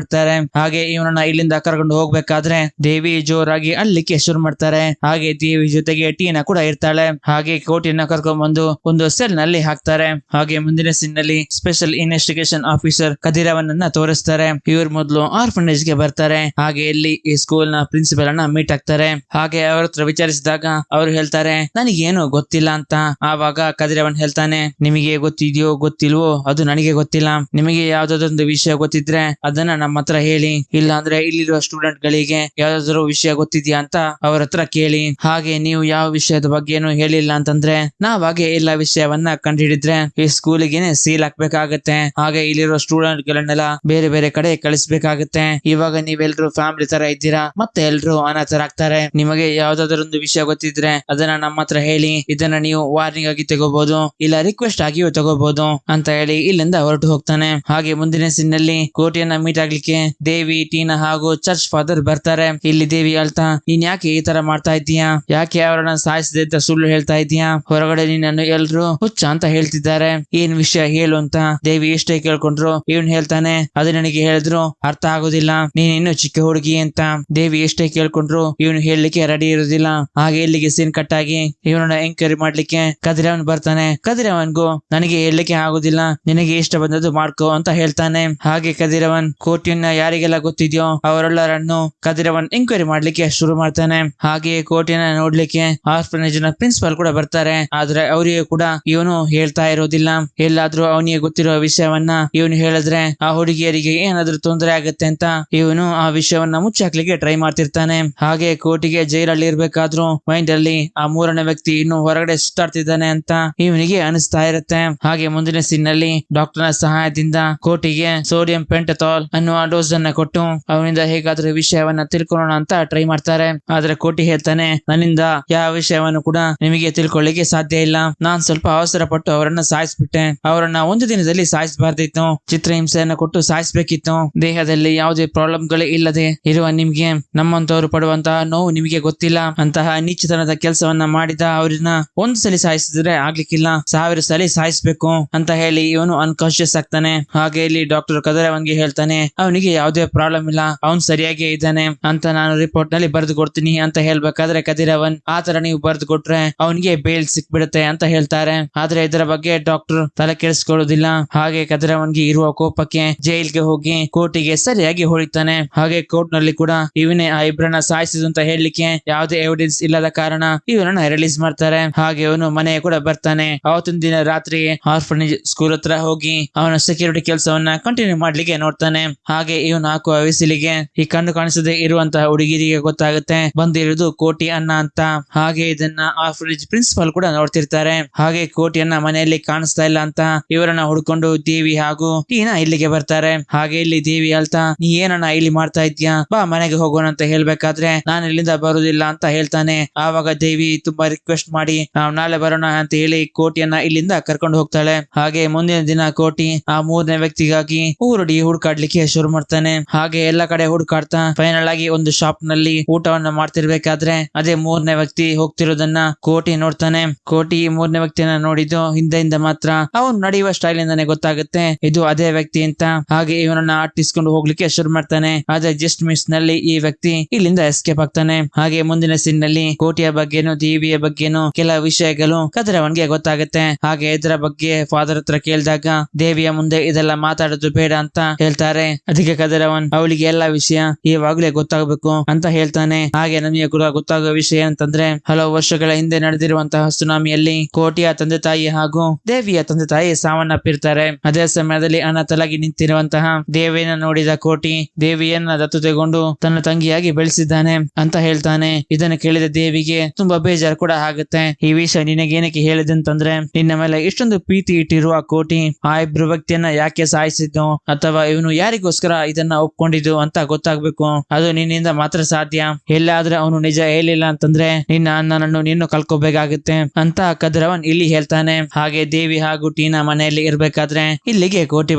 ಹಾಗೆ ಇವನನ್ನ ಇಲ್ಲಿಂದ ಕರ್ಕೊಂಡು ಹೋಗ್ಬೇಕಾದ್ರೆ ದೇವಿ ಜೋರಾಗಿ ಅಳ್ಲಿಕ್ಕೆ ಶುರು ಮಾಡ್ತಾರೆ. ಹಾಗೆ ದೇವಿ ಜೊತೆಗೆ ಟೀನಾ ಕೂಡ ಇರ್ತಾಳೆ. ಹಾಗೆ ಕೋಟಿಯನ್ನ ಕರ್ಕೊಂಡ್ ಬಂದು ಒಂದು ಸೆಲ್ ನಲ್ಲಿ ಹಾಕ್ತಾರೆ. ಹಾಗೆ ಮುಂದಿನ ಸೀನ್ ನಲ್ಲಿ ಸ್ಪೆಷಲ್ ಇನ್ವೆಸ್ಟಿಗೇಷನ್ ಆಫೀಸರ್ ಕದಿರವನ್ನ ತೋರಿಸ್ತಾರೆ. ಇವ್ರು ಮೊದಲು ಆರ್ಫನೇಜ್ ಗೆ ಬರ್ತಾರೆ. ಹಾಗೆ ಇಲ್ಲಿ ಈ ಸ್ಕೂಲ್ ನ ಪ್ರಿನ್ಸಿಪಲ್ ಅನ್ನ ಮೀಟ್ ಆಗ್ತಾರೆ. ಹಾಗೆ ಅವ್ರ ಹತ್ರ ವಿಚಾರಿಸಿದಾಗ ಅವ್ರು ಹೇಳ್ತಾರೆ, ನನಗೇನು ಗೊತ್ತಿಲ್ಲ ಅಂತ. ಆವಾಗ ಕದಿರವನ್ ಹೇಳ್ತಾನೆ, ನಿಮಗೆ ಗೊತ್ತಿದೆಯೋ ಗೊತ್ತಿಲ್ವೋ ಅದು ನನಗೆ ಗೊತ್ತಿಲ್ಲ. ನಿಮಗೆ ಯಾವ್ದಾದೊಂದು ವಿಷಯ ಗೊತ್ತಿದ್ರೆ ಅದನ್ನ ನಮ್ಮ ಹತ್ರ ಹೇಳಿ, ಇಲ್ಲ ಅಂದ್ರೆ ಇಲ್ಲಿರುವ ಸ್ಟೂಡೆಂಟ್ ಗಳಿಗೆ ಯಾವ್ದಾದ್ರು ವಿಷಯ ಗೊತ್ತಿದ್ಯಾ ಅಂತ ಅವ್ರ ಹತ್ರ ಕೇಳಿ. ಹಾಗೆ ನೀವು ಯಾವ ವಿಷಯದ ಬಗ್ಗೆನೂ ಹೇಳಿಲ್ಲ ಅಂತಂದ್ರೆ ನಾವಾಗೆ ಎಲ್ಲ ವಿಷಯವನ್ನ ಕಂಡುಹಿಡಿದ್ರೆ ಈ ಸ್ಕೂಲಿಗೆ ಸೀಲ್ ಹಾಕ್ಬೇಕಾಗತ್ತೆ. ಹಾಗೆ ಇಲ್ಲಿರೋ ಸ್ಟೂಡೆಂಟ್ ಗಳನ್ನೆಲ್ಲ ಬೇರೆ ಬೇರೆ ಕಡೆ ಕಳಿಸ್ಬೇಕಾಗತ್ತೆ. ಇವಾಗ ನೀವೆಲ್ರು ಫ್ಯಾಮಿಲಿ ತರ ಇದ್ದೀರಾ, ಮತ್ತೆ ಎಲ್ರು ಅನಾಥರಾಗ್ತಾರೆ. ನಿಮಗೆ ಯಾವ್ದಾದ್ರೊಂದು ವಿಷಯ ಗೊತ್ತಿದ್ರೆ ಅದನ್ನ ನಮ್ಮ ಹತ್ರ ಹೇಳಿ. ಇದನ್ನ ನೀವು ವಾರ್ನಿಂಗ್ ಆಗಿ ತಗೋಬಹುದು, ಇಲ್ಲ ರಿಕ್ವೆಸ್ಟ್ ಆಗಿಯೂ ತಗೋಬಹುದು ಅಂತ ಹೇಳಿ ಇಲ್ಲಿಂದ ಹೊರಟು ಹೋಗ್ತಾನೆ. ಹಾಗೆ ಮುಂದಿನ ಸೀನ್ ನಲ್ಲಿ ಕೋಟಿಯನ್ನ ಮೀಟ್ ಆಗ್ಲಿಕ್ಕೆ ಹೋಗ್ಲಿಕ್ಕೆ ದೇವಿ, ಟೀನಾ ಹಾಗೂ ಚರ್ಚ್ ಫಾದರ್ ಬರ್ತಾರೆ. ಇಲ್ಲಿ ದೇವಿ ಅಳ್ತಾ, ನೀನ್ ಯಾಕೆ ಈ ತರ ಮಾಡ್ತಾ ಇದ್ದೀಯಾ, ಯಾಕೆ ಅವರನ್ನ ಸಾಯಿಸಿದೆ ಅಂತ ಸುಳ್ಳು ಹೇಳ್ತಾ ಇದ್ದೀಯಾ, ಹೊರಗಡೆ ನಿನ್ನನ್ನು ಎಲ್ರು ಹುಚ್ಚ ಅಂತ ಹೇಳ್ತಿದ್ದಾರೆ, ಏನ್ ವಿಷಯ ಹೇಳು ಅಂತ ದೇವಿ ಎಷ್ಟೇ ಕೇಳ್ಕೊಂಡ್ರು ಇವನ್ ಹೇಳ್ತಾನೆ, ಅದು ನನಗೆ ಹೇಳಿದ್ರು ಅರ್ಥ ಆಗೋದಿಲ್ಲ, ನೀನ್ ಇನ್ನು ಚಿಕ್ಕ ಹುಡುಗಿ ಅಂತ. ದೇವಿ ಎಷ್ಟೇ ಕೇಳ್ಕೊಂಡ್ರು ಇವನು ಹೇಳಲಿಕ್ಕೆ ರೆಡಿ ಇರೋದಿಲ್ಲ. ಹಾಗೆ ಇಲ್ಲಿಗೆ ಸೀನ್ ಕಟ್ ಆಗಿ ಇವನನ್ನ ಎಂಕ್ವೈರಿ ಮಾಡ್ಲಿಕ್ಕೆ ಕದಿರವನ್ ಬರ್ತಾನೆ. ಕದಿರವನ್ಗೂ ನನಗೆ ಹೇಳಲಿಕ್ಕೆ ಆಗೋದಿಲ್ಲ, ನಿನಗೆ ಇಷ್ಟ ಬಂದದ್ದು ಮಾಡ್ಕೋ ಅಂತ ಹೇಳ್ತಾನೆ. ಹಾಗೆ ಕದಿರವನ್ ಕೋಟಿಯನ್ನ ಯಾರಿಗೆಲ್ಲ ಗೊತ್ತಿದ್ಯೋ ಅವರೆಲ್ಲರನ್ನು ಕದಿರವನ್ ಎಂಕ್ವೈರಿ ಮಾಡ್ಲಿಕ್ಕೆ ಶುರು ಮಾಡ್ತಾನೆ. ಹಾಗೆ ಕೋಟಿಯನ್ನ ನೋಡ್ಲಿಕ್ಕೆ ಆರ್ಫನೇಜ್ ನ ಪ್ರಿನ್ಸಿಪಲ್ ಕೂಡ ಬರ್ತಾರೆ. ಆದ್ರೆ ಅವರಿಗೆ ಕೂಡ ಇವನು ಹೇಳ್ತಾ ಇರೋದಿಲ್ಲ. ಎಲ್ಲಾದ್ರೂ ಅವನಿಗೆ ಗೊತ್ತಿರೋ ವಿಷಯವನ್ನ ಇವನು ಹೇಳಿದ್ರೆ ಆ ಹುಡುಗಿಯರಿಗೆ ಏನಾದ್ರೂ ತೊಂದರೆ ಆಗುತ್ತೆ ಅಂತ ಇವನು ಆ ವಿಷಯವನ್ನ ಮುಚ್ಚಾಕ್ಲಿಕ್ಕೆ ಟ್ರೈ ಮಾಡ್ತಿರ್ತಾನೆ. ಹಾಗೆ ಕೋಟಿಗೆ ಜೈಲಲ್ಲಿ ಇರ್ಬೇಕಾದ್ರೂ ಮೈಂಡ್ ಅಲ್ಲಿ ಆ ಮೂರನೇ ವ್ಯಕ್ತಿ ಇನ್ನು ಹೊರಗಡೆ ಸುತ್ತಾಡ್ತಿದ್ದಾನೆ ಅಂತ ಇವನಿಗೆ ಅನಿಸ್ತಾ ಇರುತ್ತೆ. ಹಾಗೆ ಮುಂದಿನ ಸೀನ್ ನಲ್ಲಿ ಡಾಕ್ಟರ್ ನ ಸಹಾಯದಿಂದ ಕೋಟಿಗೆ ಸೋಡಿಯಂ ಪೆಂಟಥಾಲ್ ಅನ್ನುವ ಡೋಸ್ ಅನ್ನ ಕೊಟ್ಟು ಅವನಿಂದ ಹೇಗಾದ್ರೂ ವಿಷಯವನ್ನ ತಿಳ್ಕೊಳ್ಳೋಣ ಅಂತ ಟ್ರೈ ಮಾಡ್ತಾರೆ. ಆದ್ರೆ ಕೋಟಿ ಹೇಳ್ತಾನೆ, ನನ್ನಿಂದ ಯಾವ ವಿಷಯವನ್ನು ಕೂಡ ನಿಮಗೆ ತಿಳ್ಕೊಳ್ಳಿಕ್ಕೆ ಸಾಧ್ಯ ಇಲ್ಲ, ನಾನ್ ಸ್ವಲ್ಪ ಅವಸರ ಪಟ್ಟು ಅವರನ್ನ ಸಾಯಿಸ್ಬಿಟ್ಟೆ, ಅವರನ್ನ ಒಂದು ದಿನದಲ್ಲಿ ಸಾಯಿಸಬಾರ್ದಿತ್ತು, ಚಿತ್ರಹಿಂಸೆಯನ್ನ ಕೊಟ್ಟು ಸಾಯಿಸ್ಬೇಕಿತ್ತು. ದೇಹದಲ್ಲಿ ಯಾವುದೇ ಪ್ರಾಬ್ಲಮ್ ಗಳೇ ಇಲ್ಲದೆ ಇರುವ ನಿಮ್ಗೆ ನಮ್ಮಂತವ್ರು ಪಡುವಂತಹ ನೋವು ನಿಮಗೆ ಗೊತ್ತಿಲ್ಲ, ಅಂತಹ ನೀಚತನದ ಕೆಲಸವನ್ನ ಮಾಡಿದ ಅವ್ರನ್ನ ಒಂದ್ ಸಲ ಸಾಯಿಸಿದ್ರೆ ಆಗ್ಲಿಕ್ಕಿಲ್ಲ, 1000 ಸಲ ಸಾಯಿಸ್ಬೇಕು ಅಂತ ಹೇಳಿ ಇವನು ಅನ್ಕಾನ್ಶಿಯಸ್ ಆಗ್ತಾನೆ. ಹಾಗೆ ಇಲ್ಲಿ ಡಾಕ್ಟರ್ ಕದಿರವನ್ಗೆ ಹೇಳ್ತಾನೆ, ಅವನಿಗೆ ಯಾವುದೇ ಪ್ರಾಬ್ಲಮ್ ಇಲ್ಲ, ಅವನ್ ಸರಿಯಾಗಿ ಇದ್ದಾನೆ ಅಂತ ನಾನು ರಿಪೋರ್ಟ್ ನಲ್ಲಿ ಬರೆದು ಕೊಡ್ತೀನಿ ಅಂತ ಹೇಳ್ಬೇಕಾದ್ರೆ ಕದಿರವನ್, ಆತರ ನೀವು ಬರೆದು ಕೊಟ್ರೆ ಅವನಿಗೆ ಬೇಲ್ ಸಿಕ್ಬಿಡುತ್ತೆ ಅಂತ ಹೇಳ್ತಾರೆ. ಆದ್ರೆ ಇದರ ಬಗ್ಗೆ ಡಾಕ್ಟರ್ ತಲೆ ಕೆಡಿಸ್ಕೊಳ್ಳೋದಿಲ್ಲ. ಹಾಗೆ ಕದಿರವನ್ಗೆ ಇರುವ ಕೋಪಕ್ಕೆ ಜೈಲ್ಗೆ ಹೋಗಿ ಕೋರ್ಟಿಗೆ ಸರಿಯಾಗಿ ಹೊಳಿತಾನೆ. ಹಾಗೆ ಕೋರ್ಟ್ ನಲ್ಲಿ ಕೂಡ ಇವನೇ ಆ ಇಬ್ಬರನ್ನ ಸಾಯಿಸಿದ ಅಂತ ಹೇಳಲಿಕ್ಕೆ ಯಾವುದೇ ಎವಿಡೆನ್ಸ್ ಇಲ್ಲದ ಕಾರಣ ಇವನನ್ನ ರಿಲೀಸ್ ಮಾಡ್ತಾರೆ. ಹಾಗೆ ಅವನು ಮನೆಗೆ ಕೂಡ ಬರ್ತಾನೆ. ಅವತ್ತಿನ ದಿನ ರಾತ್ರಿ ಆರ್ಫನೇಜ್ ಸ್ಕೂಲ್ ಹತ್ರ ಹೋಗಿ ಅವನ ಸೆಕ್ಯೂರಿಟಿ ಕೆಲಸವನ್ನ ಕಂಟಿನ್ಯೂ ಮಾಡ್ಲಿಕ್ಕೆ ನೋಡ್ತಾನೆ. ಹಾಗೆ ಇವನು ಹಾಕುವ ವಿಸಿಲಿಗೆ ಈ ಕಣ್ಣು ಕಾಣಿಸದೆ ಇರುವಂತಹ ಹುಡುಗಿರಿಗೆ ಗೊತ್ತಾಗುತ್ತೆ ಬಂದಿರುವುದು ಕೋಟಿ ಅನ್ನ ಅಂತ. ಹಾಗೆ ಇದನ್ನ ಆರ್ಫನೇಜ್ ಪ್ರಿನ್ಸಿಪಲ್ ಕೂಡ ನೋಡ್ತಿರ್ತಾರೆ. ಹಾಗೆ ಕೋಟಿಯನ್ನ ಮನೆಯಲ್ಲಿ ಕಾಣಿಸ್ತಾ ಇಲ್ಲ ಅಂತ ಇವರನ್ನ ಹುಡ್ಕೊಂಡು ದೇವಿ ಹಾಗೂ ಟೀನಾ ಇಲ್ಲಿಗೆ ಬರ್ತಾರೆ. ಹಾಗೆ ಇಲ್ಲಿ ದೇವಿ ಅಳ್ತಾ, ನೀ ಏನನ್ನ ಇಲ್ಲಿ ಮಾಡ್ತಾ ಇದ್ಯಾ, ಬಾ ಮನೆಗೆ ಹೋಗೋಣ ಅಂತ ಹೇಳ್ಬೇಕಾದ್ರೆ ನಾನು ಇಲ್ಲಿಂದ ಬರುದಿಲ್ಲ ಅಂತ ಹೇಳ್ತಾನೆ. ಆವಾಗ ದೇವಿ ತುಂಬಾ ರಿಕ್ವೆಸ್ಟ್ ಮಾಡಿ ನಾವು ನಾಳೆ ಬರೋಣ ಅಂತ ಹೇಳಿ ಕೋಟಿಯನ್ನ ಇಲ್ಲಿಂದ ಕರ್ಕೊಂಡು ಹೋಗ್ತಾಳೆ. ಹಾಗೆ ಮುಂದಿನ ದಿನ ಕೋಟಿ ಆ ಮೂರನೇ ವ್ಯಕ್ತಿಗಾಗಿ ಊರಡಿ ಹುಡುಕಾಡ್ಲಿಕ್ಕೆ ಶುರು ಮಾಡ್ತಾನೆ. ಹಾಗೆ ಎಲ್ಲ ಕಡೆ ಹುಡುಕಾಡ್ತಾ ಫೈನಲ್ ಆಗಿ ಒಂದು ಶಾಪ್ ನಲ್ಲಿ ಊಟವನ್ನ ಮಾಡ್ತಿರ್ಬೇಕಾದ್ರೆ ಅದೇ ಮೂರನೇ ವ್ಯಕ್ತಿ ಹೋಗ್ತಿರೋದನ್ನ ಕೋಟಿ ನೋಡ್ತಾನೆ. ಕೋಟಿ ಮೂರನೇ ವ್ಯಕ್ತಿಯನ್ನ ನೋಡಿದ್ದು ಹಿಂದೆಯಿಂದ ಮಾತ್ರ ಅವನು ನಡೆಯುವ ಸ್ಟೈಲ್ ಇಂದಾನೆ ಗೊತ್ತಾಗುತ್ತೆ ಇದು ಅದೇ ವ್ಯಕ್ತಿ ಅಂತ. ಹಾಗೆ ಇವನನ್ನ ಅಟ್ಟಿಸ್ಕೊಂಡು ಹೋಗ್ಲಿಕ್ಕೆ ಶುರು ಮಾಡ್ತಾನೆ. ಆದ್ರೆ ಜಸ್ಟ್ ಮಿಸ್ ನಲ್ಲಿ ಈ ವ್ಯಕ್ತಿ ಇಲ್ಲಿಂದ ಎಸ್ಕೇಪ್ ಆಗ್ತಾನೆ. ಹಾಗೆ ಮುಂದಿನ ಸೀನ್ ನಲ್ಲಿ ಕೋಟಿಯ ಬಗ್ಗೆನು ದೇವಿಯ ಬಗ್ಗೆನು ಕೆಲ ವಿಷಯಗಳು ಕದಿರವನ್ಗೆ ಗೊತ್ತಾಗುತ್ತೆ. ಹಾಗೆ ಇದರ ಬಗ್ಗೆ ಫಾದರ್ ಹತ್ರ ಕೇಳಿದಾಗ ದೇವಿಯ ಮುಂದೆ ಇದೆಲ್ಲ ಮಾತಾಡೋದು ಬೇಡ ಅಂತ ಹೇಳ್ತಾರೆ. ಅದಕ್ಕೆ ಕದಿರವನ್ ಅವಳಿಗೆ ಎಲ್ಲಾ ವಿಷಯ ಇವಾಗ್ಲೇ ಗೊತ್ತಾಗಬೇಕು ಅಂತ ಹೇಳ್ತಾನೆ. ಹಾಗೆ ನಮಗೆ ಕೂಡ ಗೊತ್ತಾಗುವ ವಿಷಯ ಅಂತಂದ್ರೆ ಹಲವು ವರ್ಷಗಳ ಹಿಂದೆ ನಡೆದಿರುವಂತಹ ಸುನಾಮಿಯಲ್ಲಿ ಕೋಟಿಯ ತಂದೆ ತಾಯಿ ಹಾಗೂ ದೇವಿಯ ತಂದೆ ತಾಯಿ ಸಾವನ್ನಪ್ಪಿರ್ತಾರೆ. ಅದೇ ಸಮಯದಲ್ಲಿ ಅನಾಥಲಾಗಿ ನಿಂತಿರುವಂತಹ ದೇವಿಯನ್ನ ನೋಡಿದ ಕೋಟಿ ದೇವಿಯನ್ನ ದತ್ತು ತೆಗೊಂಡು ತನ್ನ ತಂಗಿಯಾಗಿ ಬೆಳೆಸಿದ್ದಾನೆ ಅಂತ ಹೇಳ್ತಾನೆ. ಇದನ್ನು ಕೇಳಿದ ದೇವಿಗೆ ತುಂಬಾ ಬೇಜಾರು ಕೂಡ ಆಗುತ್ತೆ. ಈ ವಿಷಯ ನಿನಗೇನಕ್ಕೆ ಹೇಳಿದೆ ಅಂತಂದ್ರೆ ನಿನ್ನ ಮೇಲೆ ಇಷ್ಟೊಂದು ಪ್ರೀತಿ ಇಟ್ಟಿರುವ ಕೋಟಿ ಆ ಇಬ್ರು ವ್ಯಕ್ತಿಯನ್ನ ಯಾಕೆ ಸಾಯಿಸಿದ್ದು ಅಥವಾ ಇವನು ಯಾರಿಗೋಸ್ಕರ ಇದನ್ನ ಒಪ್ಕೊಂಡಿದ್ದು ಅಂತ ಗೊತ್ತಾಗ್ಬೇಕು. ಅದು ನಿನ್ನಿಂದ ಮಾತ್ರ ಸಾಧ್ಯ. ಎಲ್ಲಾದ್ರೂ ಅವನು ನಿಜ ಹೇಳಿಲ್ಲ ಅಂತಂದ್ರೆ ನಿನ್ನ ಅಣ್ಣನನ್ನು ನೀನು ಕಳ್ಕೋಬೇಕಾಗುತ್ತೆ ಅಂತ ಕದಿರವನ್ ಇಲ್ಲಿ ಹೇಳ್ತಾನೆ. ಹಾಗೆ ದೇವಿ ಹಾಗೂ ಟೀನಾ ಮನೆಯಲ್ಲಿ ಇರ್ಬೇಕಾದ್ರೆ ಇಲ್ಲಿಗೆ ಕೋಟಿ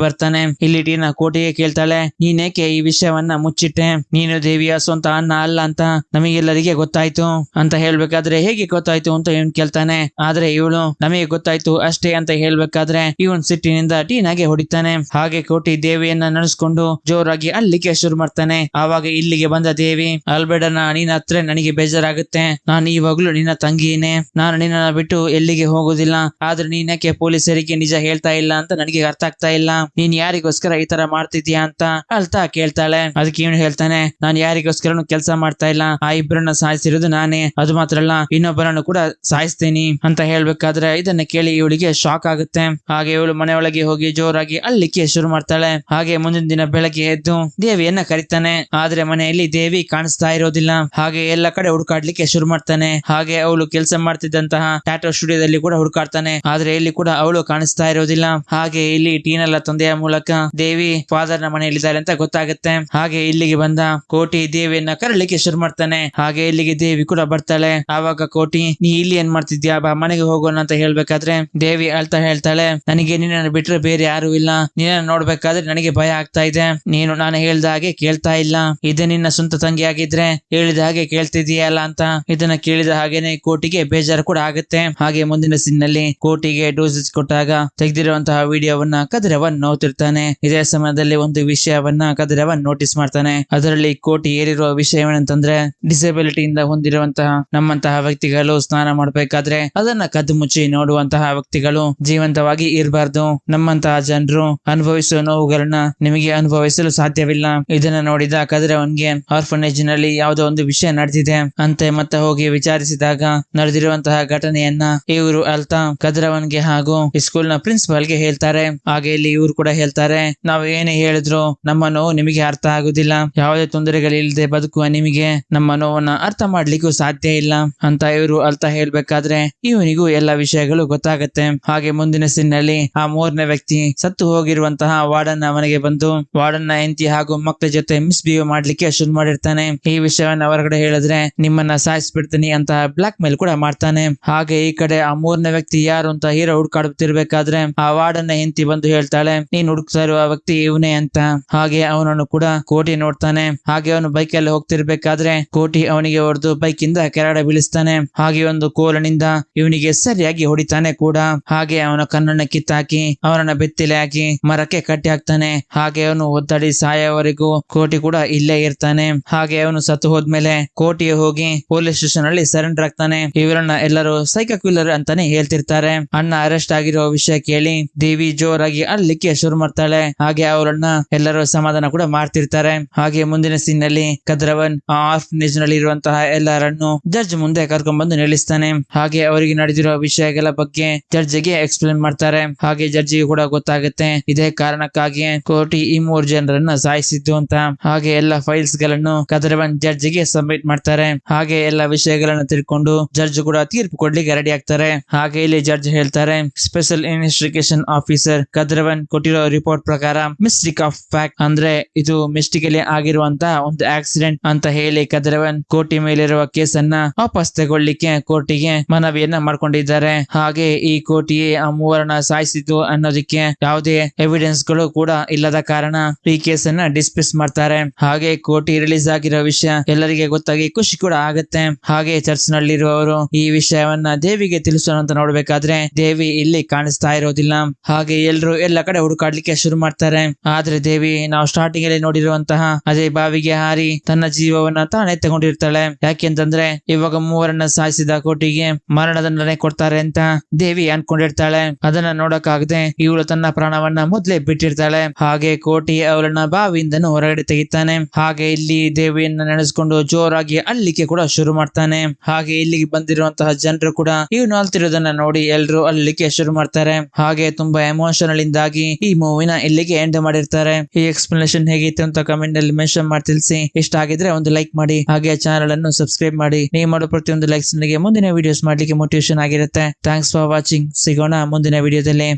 ಬರ್ತಾನೆ. ಇಲ್ಲಿ ಟೀನಾ ಕೋಟಿಗೆ ಕೇಳ್ತಾಳೆ, ನೀನೇಕೆ ಈ ವಿಷಯವನ್ನ ಮುಚ್ಚಿಟ್ಟೆ, ನೀನು ದೇವಿಯ ಸ್ವಂತ ಅಣ್ಣ ಅಲ್ಲ ಅಂತ ನಮಗೆಲ್ಲರಿಗೆ ಗೊತ್ತಾಯ್ತು ಅಂತ ಹೇಳ್ಬೇಕಾದ್ರೆ ಹೇಗೆ ಗೊತ್ತಾಯ್ತು ಅಂತ ಇವನ್ ಕೇಳ್ತಾನೆ. ಆದ್ರೆ ಇವಳು ನಮಗೆ ಗೊತ್ತಾಯ್ತು ಅಷ್ಟೇ ಅಂತ ಹೇಳ್ಬೇಕಾದ್ರೆ ಇವನ್ ಸಿಟ್ಟಿನಿಂದ ಟೀನಾಗೆ ಹೊಡಿತಾನೆ. ಹಾಗೆ ಕೋಟಿ ದೇವಿಯನ್ನ ನಡೆಸ್ಕೊಂಡು ಜೋರಾಗಿ ಅಲ್ಲಿಗೆ ಶುರು ಮಾಡ್ತಾನೆ. ಆವಾಗ ಇಲ್ಲಿಗೆ ಬಂದ ದೇವಿ, ಅಲ್ಬೇಡನ ನಿನ್ನ ಹತ್ರ ನನಗೆ ಬೇಜಾರಾಗುತ್ತೆ, ನಾನು ಇವಾಗ್ಲೂ ನಿನ್ನ ತಂಗಿನೇ, ನಾನು ನಿನ್ನ ಬಿಟ್ಟು ಎಲ್ಲಿಗೆ ಹೋಗೋದಿಲ್ಲ, ಆದ್ರೆ ನೀನ್ಯಾಕೆ ಪೊಲೀಸರಿಗೆ ನಿಜ ಹೇಳ್ತಾ ಇಲ್ಲ ಅಂತ ನನಗೆ ಅರ್ಥ ಆಗ್ತಾ ಇಲ್ಲ, ನೀನ್ ಯಾರಿಗೋಸ್ಕರ ಈ ತರ ಮಾಡ್ತಿದ್ಯಾ ಅಂತ ಅಳ್ತಾ ಕೇಳ್ತಾಳೆ. ಅದಕ್ಕೆ ಇವನು ಹೇಳ್ತಾನೆ, ನಾನು ಯಾರಿಗೋಸ್ಕರನು ಕೆಲಸ ಮಾಡ್ತಾ ಇಲ್ಲ, ಆ ಇಬ್ಬರನ್ನ ಸಾಯಿಸಿರೋದು ನಾನೇ, ಅದು ಮಾತ್ರ ಅಲ್ಲ ಇನ್ನೊಬ್ಬರನ್ನು ಕೂಡ ಸಾಯಿಸ್ತೀನಿ ಅಂತ ಹೇಳ್ಬೇಕಾದ್ರೆ ಇದನ್ನ ಕೇಳಿ ಇವಳಿಗೆ ಶಾಕ್ ಆಗುತ್ತೆ. ಹಾಗೆ ಇವಳು ಮನೆಯೊಳಗೆ ಹೋಗಿ ಜೋರಾಗಿ ಅಳ್ಲಿಕ್ಕೆ ಶುರು ಮಾಡ್ತಾಳೆ. ಹಾಗೆ ಮುಂದಿನ ದಿನ ಬೆಳಗ್ಗೆ ಎದ್ದು ದೇವಿಯನ್ನ ಕರೀತಾನೆ. ಆದ್ರೆ ಮನೆಯಲ್ಲಿ ದೇವಿ ಕಾಣಿಸ್ತಾ ಇರೋದಿಲ್ಲ. ಹಾಗೆ ಎಲ್ಲ ಕಡೆ ಹುಡುಕಾಡ್ಲಿಕ್ಕೆ ಶುರು ಮಾಡ್ತಾನೆ. ಹಾಗೆ ಅವಳು ಕೆಲಸ ಮಾಡ್ತಿದ್ದಂತಹ ಟ್ಯಾಟೋ ಸ್ಟುಡಿಯೋದಲ್ಲಿ ಕೂಡ ಹುಡುಕಾಡ್ತಾನೆ. ಆದ್ರೆ ಇಲ್ಲಿ ಕೂಡ ಅವಳು ಕಾಣಿಸ್ತಾ ಇರೋದಿಲ್ಲ. ಹಾಗೆ ಇಲ್ಲಿ ಟೀನಲ್ಲ ತಂದೆಯ ಮೂಲಕ ದೇವಿ ಫಾದರ್ ನ ಮನೆಯಲ್ಲಿದ್ದಾರೆ ಅಂತ ಗೊತ್ತಾಗುತ್ತೆ. ಹಾಗೆ ಇಲ್ಲಿಗೆ ಬಂದ ಕೋಟಿ ದೇವಿಯನ್ನ ಕರಲಿಕ್ಕೆ ಶುರು ಮಾಡ್ತಾನೆ. ಹಾಗೆ ಇಲ್ಲಿಗೆ ದೇವಿ ಕೂಡ ಬರ್ತಾಳೆ. ಆವಾಗ ಕೋಟಿ, ನೀ ಇಲ್ಲಿ ಏನ್ ಮಾಡ್ತಿದ್ಯಾ, ಬಾ ಮನೆಗೆ ಹೋಗೋಣ ಅಂತ ಹೇಳ್ಬೇಕಾದ್ರೆ ದೇವಿ ಅಳ್ತಾ ಹೇಳ್ತಾಳೆ, ನನಗೆ ನಿನ್ನನ್ನು ಬಿಟ್ರೆ ಬೇರೆ ಯಾರು ಇಲ್ಲ, ನಿನ್ನ ನೋಡ್ಬೇಕಾದ್ರೆ ನನಗೆ ಭಯ ಆಗ್ತಾ ಇದೆ, ನೀನು ನಾನು ಹೇಳ್ದ ಹಾಗೆ ಕೇಳ್ತಾ ಇಲ್ಲ, ಇದು ನಿನ್ನ ಸ್ವಂತ ತಂಗಿ ಆಗಿದ್ರೆ ಹೇಳಿದ ಹಾಗೆ ಕೇಳ್ತಿದೀಯಲ್ಲ ಅಂತ. ಇದನ್ನ ಕೇಳಿದ ಹಾಗೇನೆ ಕೋಟಿಗೆ ಬೇಜಾರು ಕೂಡ ಆಗುತ್ತೆ. ಹಾಗೆ ಮುಂದಿನ ಸೀನ್ ನಲ್ಲಿ ಕೋಟಿಗೆ ಡೋಸೇಜ್ ಕೊಟ್ಟಾಗ ತೆಗೆದಿರುವಂತಹ ವಿಡಿಯೋವನ್ನ ಕದಿರವನ್ ನೋಡ್ತಿರ್ತಾನೆ. ಇದೇ ಸಮಯದಲ್ಲಿ ಒಂದು ವಿಷಯವನ್ನ ಕದಿರವನ್ ನೋಟಿಸ್ ಮಾಡ್ತಾನೆ. ಅದರಲ್ಲಿ ಕೋಟಿ ಏರಿರುವ ವಿಷಯವೇನಂತಂದ್ರೆ, ಡಿಸೆಬಿಲಿಟಿಯಿಂದ ಹೊಂದಿರುವಂತಹ ನಮ್ಮಂತಹ ವ್ಯಕ್ತಿಗಳು ಸ್ನಾನ ಮಾಡಬೇಕಾದ್ರೆ ಅದನ್ನ ಕದ್ದು ಮುಚ್ಚಿ ನೋಡುವಂತಹ ವ್ಯಕ್ತಿಗಳು ಜೀವಂತವಾಗಿ ಇರಬಾರ್ದು. ನಮ್ಮಂತಹ ಜನರು ಅನುಭವಿಸುವ ನೋವುಗಳನ್ನ ನಿಮಗೆ ಅನುಭವಿಸಲು ಸಾಧ್ಯವಿಲ್ಲ. ಇದನ್ನ ನೋಡಿದ ಕದಿರವನ್ಗೆ ಆರ್ಫನೇಜ್ ನಲ್ಲಿ ಯಾವುದೋ ಒಂದು ವಿಷಯ ನಡೆದಿದೆ ಅಂತೆ. ಮತ್ತೆ ಹೋಗಿ ವಿಚಾರಿಸಿದಾಗ ನಡೆದಿರುವಂತಹ ಘಟನೆಯನ್ನ ಇವರು ಅಲ್ತಾ ಕದಿರವನ್ಗೆ ಹಾಗೂ ಸ್ಕೂಲ್ ನ ಪ್ರಿನ್ಸಿಪಾಲ್ ಗೆ ಹೇಳ್ತಾರೆ. ಹಾಗೆ ಇಲ್ಲಿ ಇವ್ರು ಕೂಡ ಹೇಳ್ತಾರೆ, ನಾವು ಏನೇ ಹೇಳಿದ್ರು ನಮ್ಮ ನೋವು ನಿಮಗೆ ಅರ್ಥ ಆಗುದಿಲ್ಲ. ಯಾವುದೇ ತೊಂದರೆಗಳಿಲ್ಲದೆ ಬದುಕುವ ನಿಮಗೆ ನಮ್ಮ ನೋವನ್ನ ಅರ್ಥ ಮಾಡ್ಲಿಕ್ಕೂ ಸಾಧ್ಯ ಇಲ್ಲ ಅಂತ ಇವರು ಅಲ್ತಾ ಹೇಳ್ಬೇಕಾದ್ರೆ ಇವನಿಗೂ ಎಲ್ಲ ವಿಷಯಗಳು ಗೊತ್ತಾಗತ್ತೆ. ಹಾಗೆ ಮುಂದಿನ ಸೀನ್ ನಲ್ಲಿ ಆ ಮೂರನೇ ವ್ಯಕ್ತಿ ಸತ್ತು ಹೋಗಿರುವಂತಹ ವಾರ್ಡನ್ ಮನೆಗೆ ಬಂದು ವಾರ್ಡನ್ ನ ಹೆಂಡತಿ ಹಾಗೂ ಮಕ್ಕಳ ಜೊತೆ ಮಿಸ್ಬಿಹೇವ್ ಮಾಡ್ಲಿಕ್ಕೆ ಶುರು ಮಾಡಿರ್ತಾನೆ. ಈ ವಿಷಯವನ್ನ ಹೊರಗಡೆ ಹೇಳಿದ್ರೆ ನಿಮ್ಮನ್ನ ಸಾಯಿಸ್ಬಿಡ್ತೀನಿ ಅಂತ ಬ್ಲಾಕ್ ಮೇಲ್ ಕೂಡ ಮಾಡ್ತಾನೆ. ಹಾಗೆ ಈ ಕಡೆ ಆ ಮೂರನೇ ವ್ಯಕ್ತಿ ಯಾರು ಅಂತ ಹೀರೋ ಹುಡ್ಕಾಡುತ್ತಿರ್ಬೇಕಾದ್ರೆ ಆ ವಾರ್ಡನ್ ನ ಹೆಂಡತಿ ಬಂದು ಹೇಳ್ತಾಳೆ, ನೀನ್ ಹುಡುಕ್ತಾ ಇರುವ ವ್ಯಕ್ತಿ ಇವನೇ ಅಂತ. ಹಾಗೆ ಅವನನ್ನು ಕೂಡ ಕೋಟಿ ನೋಡ್ತಾನೆ. ಹಾಗೆ ಅವನು ಬೈಕ್ ಅಲ್ಲಿ ಹೋಗ್ತಿರ್ಬೇಕಾದ್ರೆ ಕೋಟಿ ಅವನಿಗೆ ಹೊಡೆದು ಬೈಕ್ ಇಂದ ಕೆಳಗಡೆ ಬೀಳಿಸ್ತಾನೆ. ಹಾಗೆ ಒಂದು ಕೋಲನಿಂದ ಇವನಿಗೆ ಸರಿಯಾಗಿ ಹೊಡಿತಾನೆ ಕೂಡ. ಹಾಗೆ ಅವನ ಕಣ್ಣನ್ನ ಕಿತ್ತಾಕಿ ಅವನನ್ನ ಬೆತ್ತಲೆ ಹಾಕಿ ಮರಕ್ಕೆ ಕಟ್ಟಿ ಹಾಕ್ತಾನೆ. ಹಾಗೆ ಅವನು ಒದ್ದಾಡಿ ಸಾಯೋವರೆಗೂ ಕೋಟಿ ಕೂಡ ಇಲ್ಲೇ ಇರ್ತಾನೆ. ಹಾಗೆ ಅವನು ಸತ್ತು ಹೋದ್ಮೇಲೆ ಕೋಟಿ ಹೋಗಿ ಪೊಲೀಸ್ ಸ್ಟೇಷನ್ ಅಲ್ಲಿ ಸರೆಂಡರ್ ಆಗ್ತಾನೆ. ಇವರನ್ನ ಎಲ್ಲರೂ ಸೈಕೋ ಕಿಲ್ಲರ್ ಅಂತಾನೆ ಹೇಳ್ತಿರ್ತಾರೆ. ಅಣ್ಣ ಅರೆಸ್ಟ್ ಆಗಿರೋ ವಿಷಯ ಕೇಳಿ ದೇವಿ ಜೋರಾಗಿ ಅಳ್ಲಿಕ್ಕೆ ಶುರು ಮಾಡ್ತಾಳೆ. ಹಾಗೆ ಅವರನ್ನ ಎಲ್ಲರೂ ಸಮಾಧಾನ ಕೂಡ ಮಾಡ್ತಿರ್ತಾರೆ. ಹಾಗೆ ಮುಂದಿನ ಸೀನ್ ನಲ್ಲಿ ಕದ್ರವನ್ ಆ ಆರ್ಫನೇಜ್ ನಲ್ಲಿ ಇರುವಂತಹ ಎಲ್ಲರನ್ನು ಜಡ್ಜ್ ಮುಂದೆ ಕರ್ಕೊಂಡ್ ಬಂದು ನಿಲ್ಲಿಸ್ತಾನೆ. ಹಾಗೆ ಅವರಿಗೆ ನಡೆದಿರೋ ವಿಷಯಗಳ ಬಗ್ಗೆ ಜಡ್ಜಿಗೆ ಎಕ್ಸ್ಪ್ಲೇನ್ ಮಾಡ್ತಾರೆ. ಹಾಗೆ ಜಡ್ಜಿಗೆ ಕೂಡ ಗೊತ್ತಾಗುತ್ತೆ ಇದೇ ಕಾರಣಕ್ಕಾಗಿ ಕೋಟಿ ಈ 3 ಜನರನ್ನ ಸಾಯಿಸಿದ್ದು ಅಂತ. ಹಾಗೆ ಎಲ್ಲ ಫೈಲ್ಸ್ ಗಳನ್ನು ಕದ್ರವನ್ ಜಡ್ಜಿಗೆ ಸಬ್ಮಿಟ್ ಮಾಡ್ತಾರೆ. ಹಾಗೆ ಎಲ್ಲ ವಿಷಯಗಳನ್ನ ತಿಳ್ಕೊಂಡು ಜಡ್ಜ್ ಕೂಡ ತೀರ್ಪು ಕೊಡ್ಲಿಕ್ಕೆ ರೆಡಿ ಆಗ್ತಾರೆ. ಹಾಗೆ ಇಲ್ಲಿ ಜಡ್ಜ್ ಹೇಳ್ತಾರೆ, ಸ್ಪೆಷಲ್ ಇನ್ವೆಸ್ಟಿಗೇಷನ್ ಆಫೀಸರ್ ಕದ್ರವನ್ ಕೊಟ್ಟಿರೋ ರಿಪೋರ್ಟ್ ಪ್ರಕಾರ ಮಿಸ್ಟೇಕ್ ಆಫ್ ಫ್ಯಾಕ್ಟ್ ಅಂದ್ರೆ ಇದು ಮಿಸ್ಟೇಕಲ್ಲಿ ಆಗಿರುವಂತಹ ಒಂದು ಆಕ್ಸಿಡೆಂಟ್ ಅಂತ ಹೇಳಿ ಕದ್ರವನ್ ಕೋಟಿ ಮೇಲಿರುವ ಕೇಸನ್ನ ವಾಪಸ್ ತಗೊಳ್ಳಿಕ್ಕೆ ಕೋರ್ಟಿಗೆ ಮನವಿಯನ್ನ ಮಾಡ್ಕೊಂಡಿದ್ದಾರೆ. ಹಾಗೆ ಈ ಕೋಟಿ ಆ ಮೂವರನ್ನ ಸಾಯಿಸಿದ್ದು ಅನ್ನೋದಕ್ಕೆ ಯಾವುದೇ ಎವಿಡೆನ್ಸ್ ಗಳು ಕೂಡ ಇಲ್ಲದ ಕಾರಣ ಈ ಕೇಸನ್ನ ಡಿಸ್ಮಿಸ್ ಮಾಡ್ತಾರೆ. ಹಾಗೆ ಕೋಟಿ ರಿಲೀಸ್ ಆಗಿರೋ ವಿಷಯ ಎಲ್ಲರಿಗೆ ಗೊತ್ತಾಗಿ ಖುಷಿ ಕೂಡ ಆಗುತ್ತೆ. ಹಾಗೆ ಚರ್ಚ್ ನಲ್ಲಿರುವವರು ಈ ವಿಷಯವನ್ನ ದೇವಿಗೆ ತಿಳಿಸೋಣ ಅಂತ ನೋಡ್ಬೇಕಾದ್ರೆ ದೇವಿ ಇಲ್ಲಿ ಕಾಣಿಸ್ತಾ ಇರೋದಿಲ್ಲ. ಹಾಗೆ ಎಲ್ರು ಎಲ್ಲ ಕಡೆ ಹುಡುಕಾಡ್ಲಿಕ್ಕೆ ಶುರು ಮಾಡ್ತಾರೆ. ಆದ್ರೆ ದೇವಿ ನಾವು ಸ್ಟಾರ್ಟಿಂಗ್ ಅಲ್ಲಿ ನೋಡಿರುವಂತಹ ಅದೇ ಬಾವಿಗೆ ಹಾರಿ ತನ್ನ ಜೀವವನ್ನ ತಾನೇ ತಗೊಂಡಿರ್ತಾಳೆ. ಯಾಕೆಂತಂದ್ರೆ ಇವಾಗ ಮೂವರನ್ನ ಸಾಯಿಸಿದ ಕೋಟಿಗೆ ಮರಣದಂಡನೆ ಕೊಡ್ತಾರೆ ಅಂತ ದೇವಿ ಅನ್ಕೊಂಡಿರ್ತಾಳೆ. ಅದನ್ನ ನೋಡಕ್ಕಾಗದೆ ಇವಳು ತನ್ನ ಪ್ರಾಣವನ್ನ ಮೊದ್ಲೇ ಬಿಟ್ಟಿರ್ತಾಳೆ. ಹಾಗೆ ಕೋಟಿ ಅವಳನ್ನ ಬಾವಿಯಿಂದನೂ ಹೊರಗಡೆ ತೆಗಿತಾನೆ. ಹಾಗೆ ಇಲ್ಲಿ ದೇವಿಯನ್ನ ನೆನೆಸ್ಕೊಂಡು ಜೋರಾಗಿ ಅಳ್ಲಿಕ್ಕೆ ಕೂಡ ಶುರು ಮಾಡ್ತಾನೆ. ಹಾಗೆ ಇಲ್ಲಿಗೆ ಬಂದಿರುವಂತಹ ಜನರು ಕೂಡ ಇವನು ಅಳ್ತಿರೋದನ್ನ ನೋಡಿ ಎಲ್ರು ಅಳ್ಲಿಕ್ಕೆ ಶುರು ಮಾಡ್ತಾರೆ. ಹಾಗೆ ತುಂಬಾ ಎಮೋಷನಲ್ ಇಂದಾಗಿ ಈ ಮೂವಿನ ಇಲ್ಲಿಗೆ ಎಂಡ್ ಮಾಡಿರ್ತಾರೆ. ಈ ಎಕ್ಸ್ಪ್ಲನೇಷನ್ ಹೇಗಿತ್ತು ಅಂತ ಕಮೆಂಟ್ ಅಲ್ಲಿ ಮೆನ್ಷನ್ ಮಾಡಿ ತಿಳಿಸಿ. ಇಷ್ಟ ಆಗಿದ್ರೆ ಒಂದು ಲೈಕ್ ಮಾಡಿ. ಹಾಗೆ ಚಾನಲ್ ಅನ್ನು ಸಬ್ಸ್ಕ್ರೈಬ್ ಮಾಡಿ. ನೀವು ಮಾಡೋ ಪ್ರತಿಯೊಂದು ಲೈಕ್ಸ್ ನನಗೆ ಮುಂದಿನ ವಿಡಿಯೋಸ್ ಮಾಡ್ಲಿಕ್ಕೆ ಮೋಟಿವೇಶನ್ ಆಗಿರುತ್ತೆ. Thanks for watching. ಸಿಗೋಣ ಮುಂದಿನ ವಿಡಿಯೋದಲ್ಲಿ.